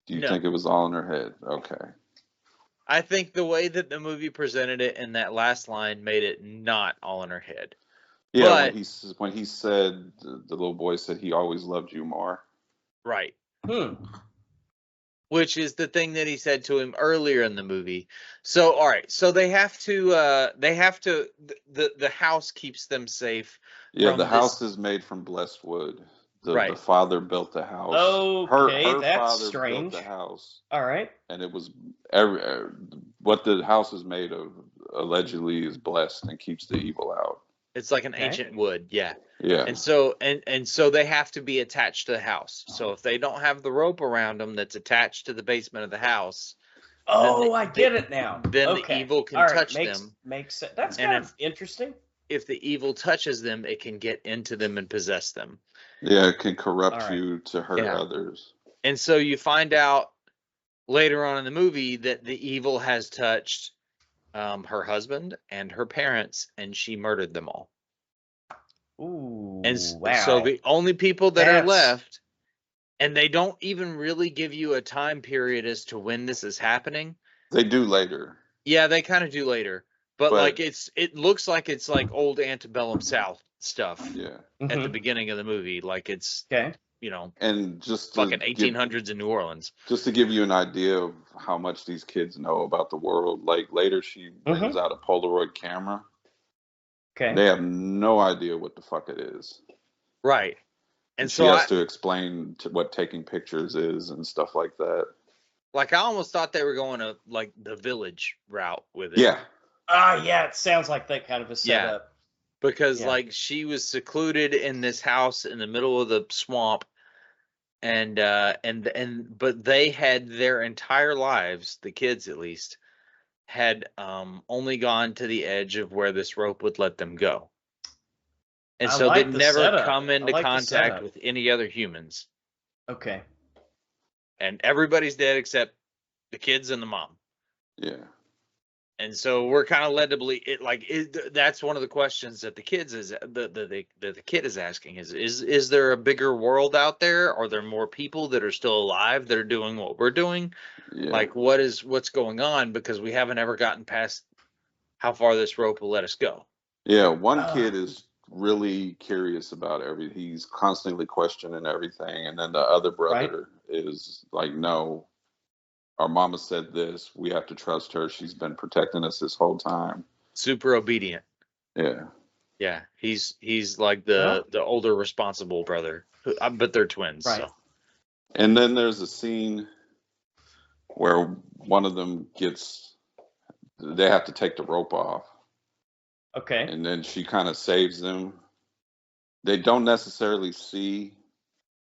do you think it was all in her head? Okay. I think the way that the movie presented it in that last line made it not all in her head. Yeah, But, when he said the little boy said he always loved you more. right. Hmm. Which is the thing that he said to him earlier in the movie. So, all right. So the house keeps them safe. Yeah, From the this, house is made from blessed wood. The right. father built the house. Okay, her that's father strange. built the house. All right. And it was what the house is made of allegedly is blessed and keeps the evil out. It's like an ancient wood, yeah. Yeah. And so they have to be attached to the house. So if they don't have the rope around them that's attached to the basement of the house, oh, I get it now. Then okay. the evil can touch them. Makes sense. That's and kind of interesting. If the evil touches them, it can get into them and possess them. Yeah, it can corrupt you to hurt others. And so you find out later on in the movie that the evil has touched her husband and her parents, and she murdered them all. Ooh, and wow. So the only people that are left, and they don't even really give you a time period as to when this is happening. They do later. Yeah, they kind of do later. But like it looks like it's like old antebellum South stuff. Yeah. At the beginning of the movie, like it's and just fucking 1800s in New Orleans. Just to give you an idea of how much these kids know about the world, like later she brings out a Polaroid camera. Okay. They have no idea what the fuck it is. Right. And so she has to explain what taking pictures is and stuff like that. Like I almost thought they were going to like the Village route with it. Yeah. Yeah, it sounds like that kind of a setup. Yeah. Because like she was secluded in this house in the middle of the swamp, but they had their entire lives, the kids at least, had only gone to the edge of where this rope would let them go. And so they'd never come into contact with any other humans. Okay. And everybody's dead except the kids and the mom. Yeah. And so we're kind of led to believe that's one of the questions that the kid is asking is there a bigger world out there? Are there more people that are still alive that are doing what we're doing? Yeah. Like what's going on? Because we haven't ever gotten past how far this rope will let us go. Yeah. One kid is really curious about everything. He's constantly questioning everything. And then the other brother is like, no, our mama said this. We have to trust her. She's been protecting us this whole time. Super obedient. Yeah. Yeah. He's like the older responsible brother, but they're twins. Right. So. And then there's a scene where one of them they have to take the rope off. Okay. And then she kind of saves them. They don't necessarily see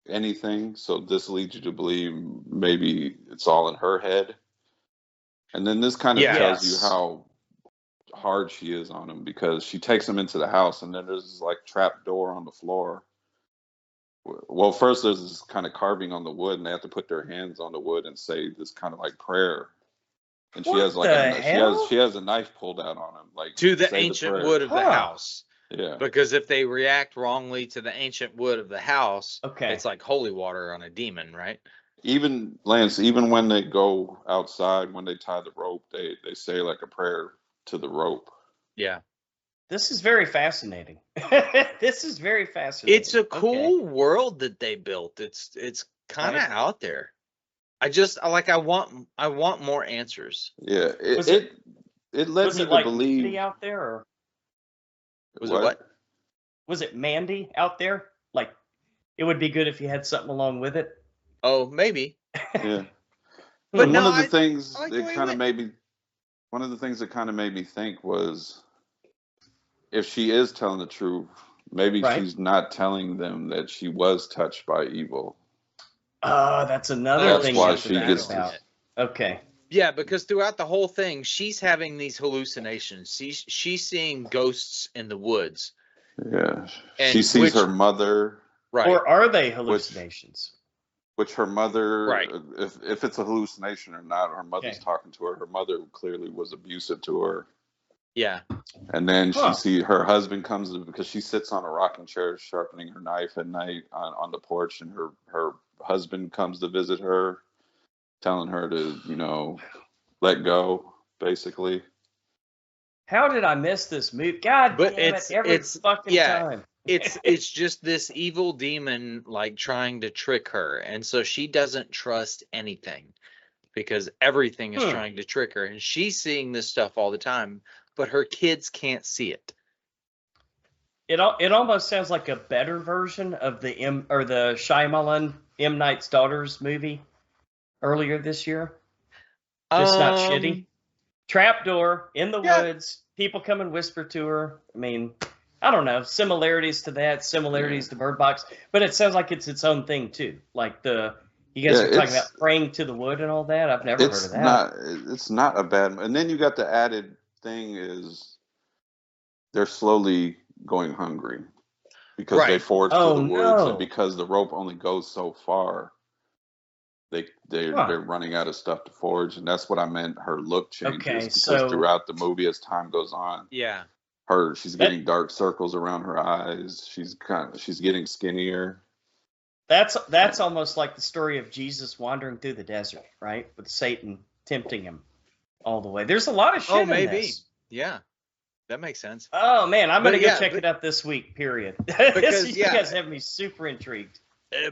anything, so this leads you to believe maybe it's all in her head. And then this kind of tells you how hard she is on him, because she takes him into the house and then there's this like trap door on the floor. Well, first there's this kind of carving on the wood and they have to put their hands on the wood and say this kind of like prayer. And she has like she has a knife pulled out on him, like to the ancient wood of the house. Yeah. Because if they react wrongly to the ancient wood of the house, it's like holy water on a demon, right? Even Lance, even when they go outside, when they tie the rope, they say like a prayer to the rope. Yeah. This is very fascinating. This is very fascinating. It's a cool world that they built. It's kind of out there. I want more answers. Yeah. It led me to believe Mandy out there, or was it what? Was it Mandy out there? Like, it would be good if you had something along with it. Oh, maybe. Yeah. But one of the things that kind of made me think was, if she is telling the truth, maybe she's not telling them that she was touched by evil. That's another thing. That's why she gets about. Okay. Yeah, because throughout the whole thing, she's having these hallucinations. She's seeing ghosts in the woods. Yeah. She sees her mother. Right. Or are they hallucinations? Which her mother, if it's a hallucination or not, her mother's talking to her. Her mother clearly was abusive to her. Yeah. And then she sees her husband comes, because she sits on a rocking chair sharpening her knife at night on the porch, and her husband comes to visit her, telling her to, let go. basically. How did I miss this movie? God But damn it! Every fucking time. It's just this evil demon like trying to trick her, and so she doesn't trust anything because everything is trying to trick her, and she's seeing this stuff all the time, but her kids can't see it. It almost sounds like a better version of the Shyamalan M. Night's Daughters movie earlier this year. Just not shitty. Trapdoor in the woods. People come and whisper to her. I mean, I don't know. Similarities to that. Similarities to Bird Box. But it sounds like it's its own thing too. Like you guys are talking about praying to the wood and all that. I've never heard of that. It's not a bad. And then you got the added thing is they're slowly going hungry because they forge through the woods, and because the rope only goes so far, they're running out of stuff to forge, and that's what I meant. Her look changes because throughout the movie, as time goes on, she's getting dark circles around her eyes. She's getting skinnier. That's almost like the story of Jesus wandering through the desert, right? With Satan tempting him all the way. There's a lot of shit in this. Yeah. That makes sense. Oh man, I'm gonna go check it out this week. Period. Because you guys have me super intrigued.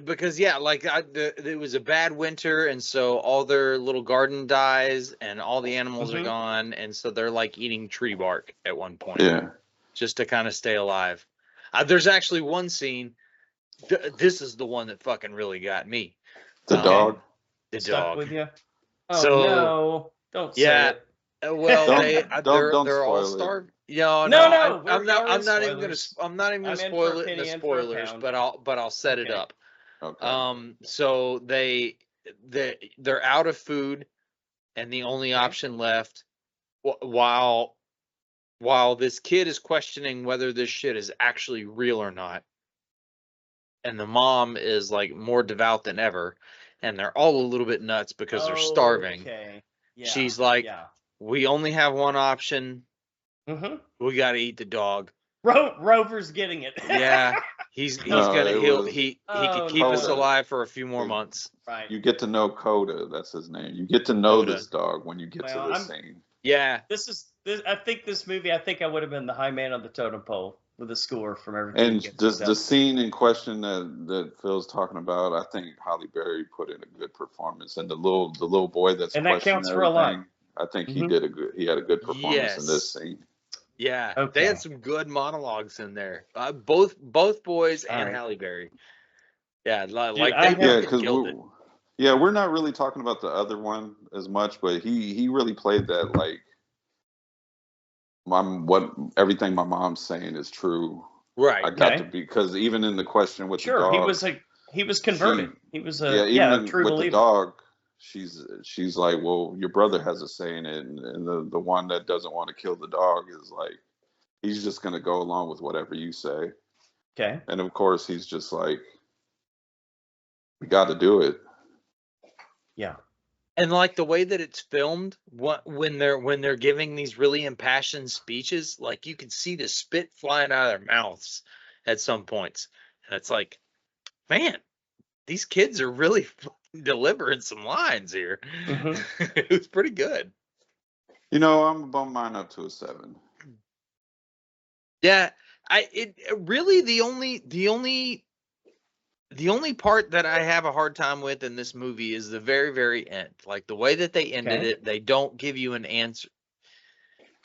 Because it was a bad winter, and so all their little garden dies, and all the animals are gone, and so they're like eating tree bark at one point, just to kind of stay alive. There's actually one scene. This is the one that fucking really got me. The dog. The Stuck dog. with you? Oh no! Don't say it. Well, they're all starved. No. I'm not even gonna spoil it in the spoilers, but I'll set it up. Okay. So they're out of food, and the only option left, while this kid is questioning whether this shit is actually real or not, and the mom is like more devout than ever, and they're all a little bit nuts because they're starving. Okay. Yeah, she's like, we only have one option. We got to eat the dog. Rover's getting it. Yeah, he's gonna heal. He can keep us alive for a few more months. Right. You get to know Coda. That's his name. You get to know this dog when you get to this scene. Yeah. I think this movie. I think I would have been the high man on the totem pole with a score from everything. And the scene in question that Phil's talking about, I think Halle Berry put in a good performance, and the little boy that's and that counts for a lot. I think he had a good performance in this scene. Yeah, they had some good monologues in there. Both boys and Halle Berry. Yeah, we're not really talking about the other one as much, but he really played that like everything my mom's saying is true. Right. I got to be, because even in the question with the dog, he was converted. He was a true with believer. The dog, she's like, well, your brother has a say in it, and the one that doesn't want to kill the dog is like, he's just gonna go along with whatever you say. Okay. And of course, he's just like, we got to do it. Yeah. And like the way that it's filmed, when they're giving these really impassioned speeches, like you can see the spit flying out of their mouths at some points, and it's like, man, these kids are really delivering some lines here. It was pretty good. I'm gonna bump mine up to a 7. Yeah, really the only part that I have a hard time with in this movie is the very, very end. Like the way that they ended it, they don't give you an answer.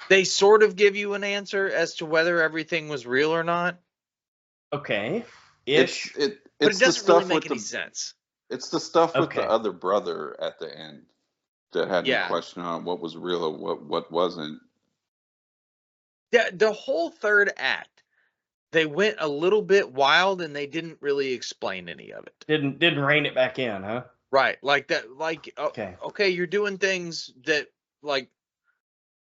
They sort of give you an answer as to whether everything was real or not. Okay. Ish. But it doesn't really make any sense. It's the stuff with the other brother at the end that had me question on what was real or what wasn't. The whole third act, they went a little bit wild and they didn't really explain any of it. Didn't rein it back in, huh? Right, like that. Like okay, you're doing things that like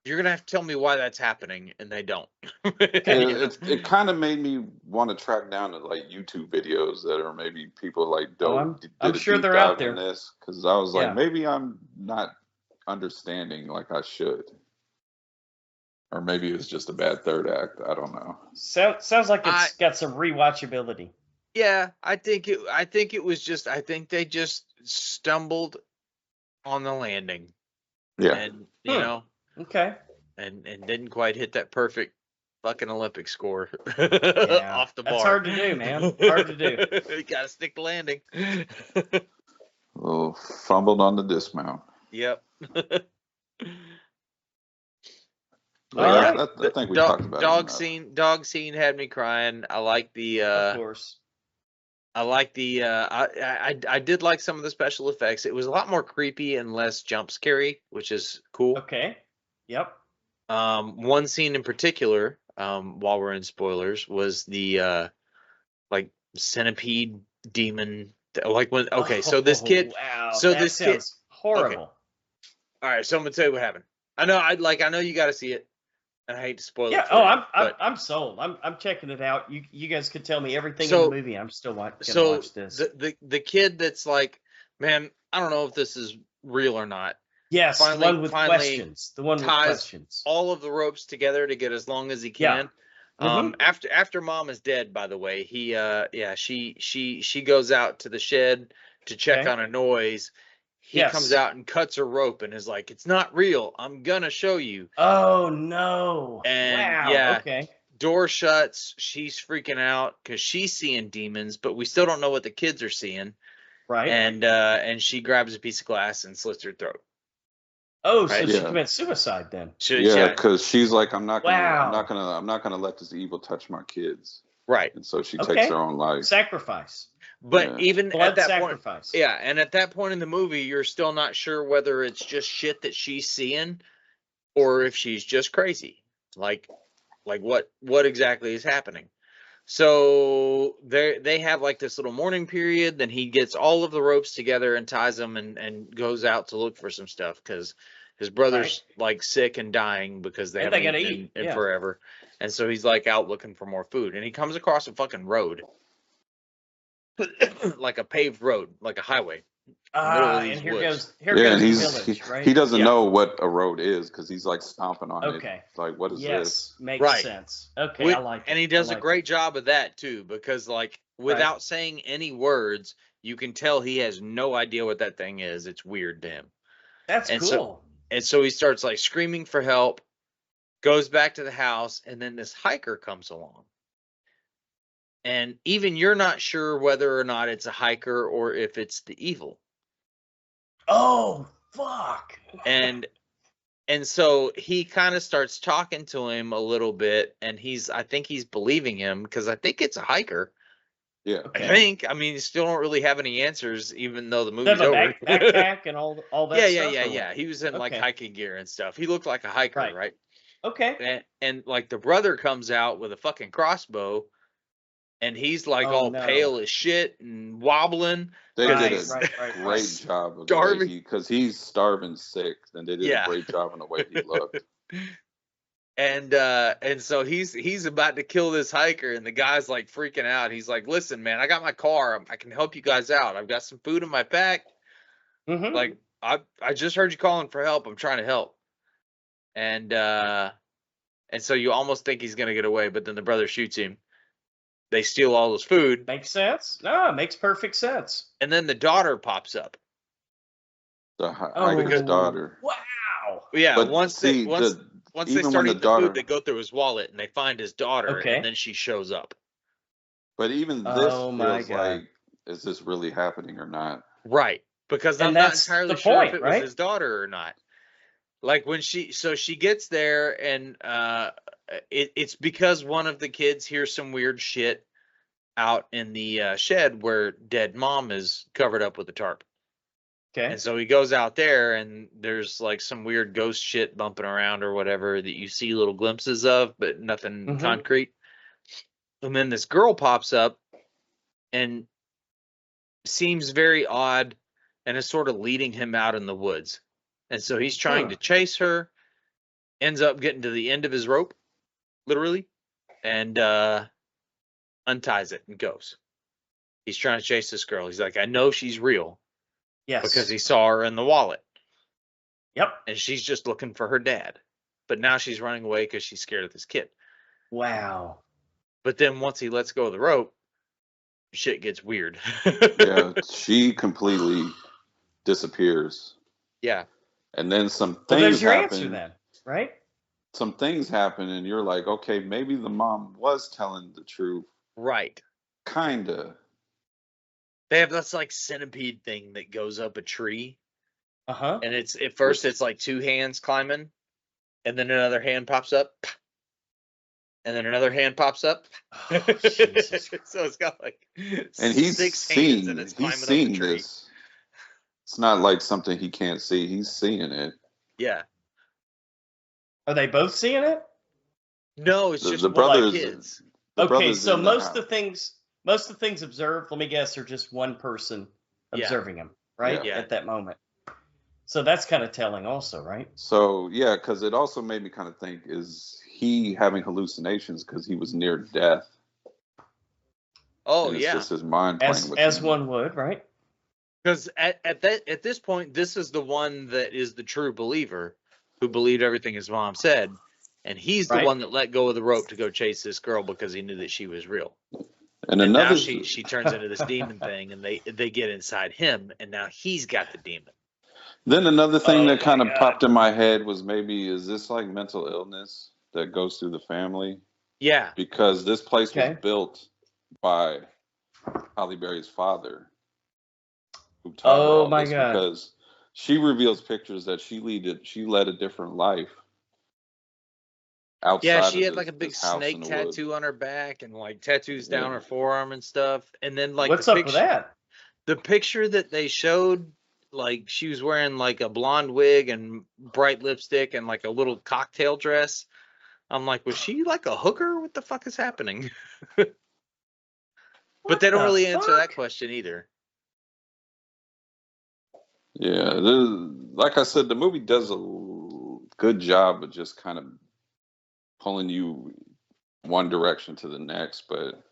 you're gonna have to tell me why that's happening, and they don't. It kind of made me want to track down like YouTube videos that are maybe people like I'm sure they're out there. Because I was like, maybe I'm not understanding like I should. Or maybe it was just a bad third act. I don't know. Sounds like it's got some rewatchability. Yeah, I think it was just. I think they just stumbled on the landing. Yeah, and Okay. and didn't quite hit that perfect fucking Olympic score Yeah. off the bar. That's hard to do, man. Hard to do. You gotta stick the landing. Oh, fumbled on the dismount. Yep. All right. I think we talked about Dog scene had me crying. I like the Of course. I did like some of the special effects. It was a lot more creepy and less jump scary, which is cool. Okay. Yep. One scene in particular, while we're in spoilers, was the like centipede demon. Like when so this kid, wow, so that this sounds kid, horrible. Okay. All right, so I'm gonna tell you what happened. I know you got to see it, and I hate to spoil it. Yeah. I'm sold. I'm checking it out. You guys could tell me everything in the movie. I'm still gonna watch this. The kid that's like, man, I don't know if this is real or not. Yes, the one with questions. The one with questions. All of the ropes together to get as long as he can. Yeah. After mom is dead, by the way, she goes out to the shed to check on a noise. He comes out and cuts her rope and is like, "It's not real. I'm gonna show you." Oh no! And wow. Okay. Door shuts. She's freaking out because she's seeing demons, but we still don't know what the kids are seeing. Right. And she grabs a piece of glass and slits her throat. Oh, so she commits suicide then? Yeah, because she's like, I'm not gonna let this evil touch my kids. Right. And so she takes her own life. Sacrifice. But even Blood at that sacrifice. point, and at that point in the movie, you're still not sure whether it's just shit that she's seeing, or if she's just crazy. Like what exactly is happening? So they have like this little mourning period. Then he gets all of the ropes together and ties them and goes out to look for some stuff because his brother's like sick and dying because they haven't eaten in forever. And so he's like out looking for more food. And he comes across a fucking road, like a paved road, like a highway. And here goes the village, right? He doesn't know what a road is because he's like stomping on it. Okay. Like, what is this? Makes sense. Okay, I like it. And he does a great job of that too, because like without saying any words, you can tell he has no idea what that thing is. It's weird to him. That's cool. So he starts like screaming for help, goes back to the house, and then this hiker comes along. And even you're not sure whether or not it's a hiker or if it's the evil. Oh, fuck. And so he kind of starts talking to him a little bit, and I think he's believing him because I think it's a hiker. Yeah. Okay. I mean, you still don't really have any answers, even though the movie's over. Backpack and all that stuff? Yeah. He was in like hiking gear and stuff. He looked like a hiker, right? Okay. And like the brother comes out with a fucking crossbow, and he's like pale as shit and wobbling. They did a great job of starving because he's starving sick, and they did a great job in the way he looked. And so he's about to kill this hiker, and the guy's like freaking out. He's like, "Listen, man, I got my car. I can help you guys out. I've got some food in my pack. Mm-hmm. Like I just heard you calling for help. I'm trying to help." And so you almost think he's gonna get away, but then the brother shoots him. They steal all his food. Makes sense. No, it makes perfect sense. And then the daughter pops up. The hiker's daughter. Wow. Yeah. But once they start eating the food, they go through his wallet and they find his daughter, and then she shows up. But even this feels like, is this really happening or not? Right. Because I'm not entirely sure if it was his daughter or not. Like when she gets there, and it's because one of the kids hears some weird shit out in the shed where dead mom is covered up with a tarp. Okay. And so he goes out there, and there's like some weird ghost shit bumping around or whatever that you see little glimpses of, but nothing concrete. And then this girl pops up and seems very odd and is sort of leading him out in the woods. And so he's trying to chase her, ends up getting to the end of his rope, literally, and unties it and goes. He's trying to chase this girl. He's like, I know she's real. Yes. Because he saw her in the wallet. Yep. And she's just looking for her dad. But now she's running away because she's scared of this kid. Wow. But then once he lets go of the rope, shit gets weird. Yeah, she completely disappears. Yeah. And then some things there's your happen. answer then, right? some things happen and you're like, okay, maybe the mom was telling the truth. Right. Kinda. They have this like centipede thing that goes up a tree. Uh-huh. And it's at first it's like two hands climbing, and then another hand pops up, and then another hand pops up. Oh, Jesus. So it's got like And he's 6 hands seeing, and it's he's climbing up a seeing tree. this. It's not like something he can't see. He's seeing it. Yeah. Are they both seeing it? No, it's just The one brothers. kids. The Okay, brothers so in the most of house. the things observed, let me guess, are just one person Yeah. observing them, right? Yeah. At that moment. So that's kind of telling also, right? So yeah, because it also made me kind of think: is he having hallucinations because he was near death? Oh And it's yeah. just his mind playing with As him. one would, right? Because at this point, this is the one that is the true believer who believed everything his mom said, and he's the Right. one that let go of the rope to go chase this girl because he knew that she was real. And And another, now she turns into this demon thing, and they get inside him, and now he's got the demon. then another thing Oh that my kind of God. popped in my head was maybe, is this like mental illness that goes through the family? Yeah, Because this place was Okay. built by Halle Berry's father, who taught her Oh all my this. God. Because she reveals pictures that she led a different life outside yeah. She of had like a big this house in snake the woods. tattoo on her back, and like tattoos down Yeah. her forearm and stuff. And then like What's the up picture, with that? the picture that they showed, like she was wearing like a blonde wig and bright lipstick and like a little cocktail dress. I'm like, was she like a hooker? What the fuck is happening? But What they don't the really answer that fuck? question either. Yeah, like I said, the movie does a good job of just kind of pulling you one direction to the next, but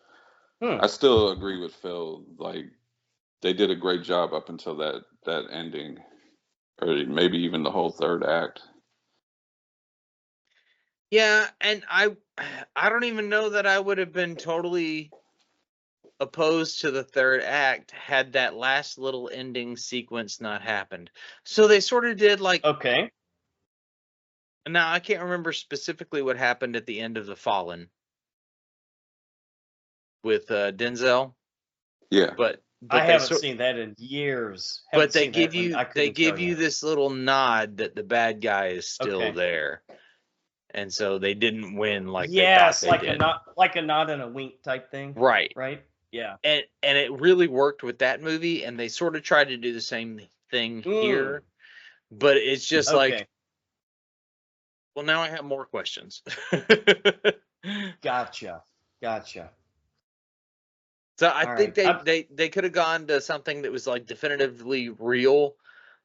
Hmm. I still agree with Phil. Like they did a great job up until that ending, or maybe even the whole third act. Yeah, and I don't even know that I would have been totally opposed to the third act had that last little ending sequence not happened. So they sort of did like, Okay. now I can't remember specifically what happened at the end of The Fallen with Denzel, Yeah, but I they haven't seen that in years. Haven't but they seen that give one. I you they couldn't give tell you you. this little nod that the bad guy is still Okay. there. And so they didn't win like they thought Yes, they like did. a nod and a wink type thing. Right. Right? Yeah. And it really worked with that movie, and they sort of tried to do the same thing here, but it's just like, Okay. well, now I have more questions. Gotcha. So I All think right. they could have gone to something that was like definitively real,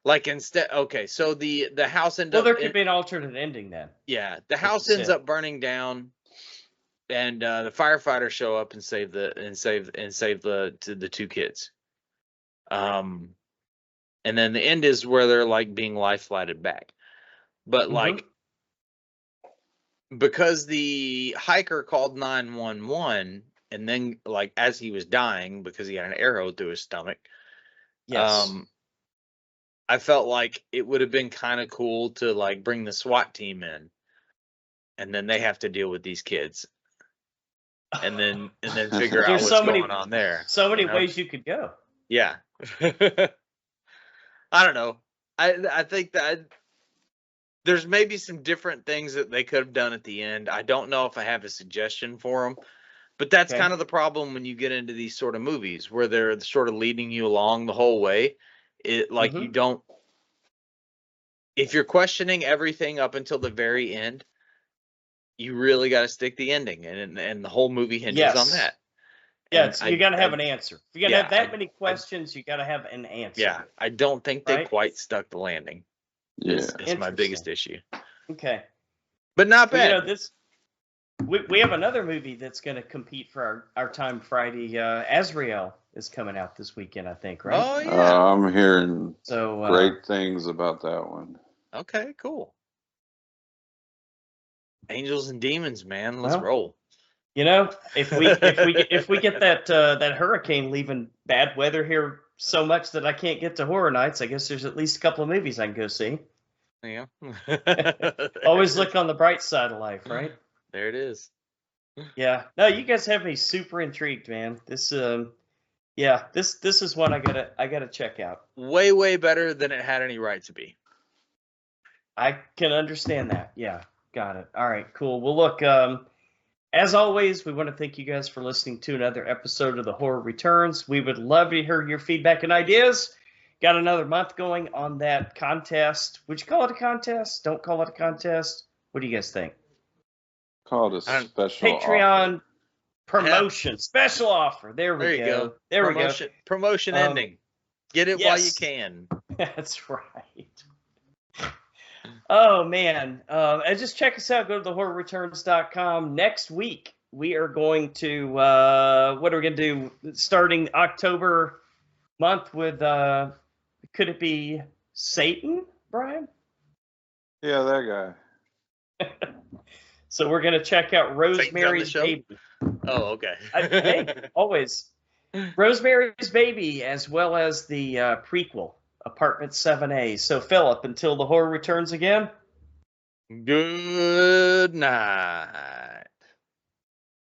like instead. Okay, so the house ended Well, up there could be an alternate ending then. yeah, the Like you house ends said. up burning down, and the firefighters show up and save the two kids. And then the end is where they're like being life flighted back, but like because the hiker called 911, and then like as he was dying because he had an arrow through his stomach, Yes. I felt like it would have been kind of cool to like bring the SWAT team in, and then they have to deal with these kids, and then figure out There's what's so many going on there. so many You know? ways you could go. Yeah. I don't know. I think that there's maybe some different things that they could have done at the end. I don't know if I have a suggestion for them, but that's Okay. kind of the problem when you get into these sort of movies where they're sort of leading you along the whole way. It like you don't, if you're questioning everything up until the very end, you really got to stick the ending, and the whole movie hinges on Yes. that. Yeah, And you got to have an answer. If you're going to have that many I questions, you got to have an answer. yeah, I don't think they Right? quite stuck the landing. yeah. Is my biggest issue. Okay. But not Well, bad. this we have another movie that's going to compete for our time Friday. Azrael is coming out this weekend, I think, right? Oh yeah. I'm hearing So great things about that one. Okay, cool. Angels and Demons, man. Let's well, roll. you know, if we get that that hurricane leaving bad weather here so much that I can't get to horror nights, I guess there's at least a couple of movies I can go see. Yeah. Always look on the bright side of life, right? There it is. Yeah. No, you guys have me super intrigued, man. This this is one I gotta check out. Way better than it had any right to be. I can understand that. Yeah. Got it. All right, cool. Well, look, as always, we want to thank you guys for listening to another episode of The Horror Returns. We would love to hear your feedback and ideas. Got another month going on that contest. Would you call it a contest? Don't call it a contest. What do you guys think? Call it a special Patreon offer. promotion, special offer. There we go. There we go. Promotion ending. Get it while you can. That's right. Oh, man. And just check us out. Go to thehorrorreturns.com. Next week, we are going to, what are we going to do? Starting October month with, could it be Satan, Brian? Yeah, that guy. So we're going to check out Rosemary's Baby. Oh, okay. Hey, always. Rosemary's Baby, as well as the prequel, Apartment 7A. So, Philip, until the horror returns again. Good night.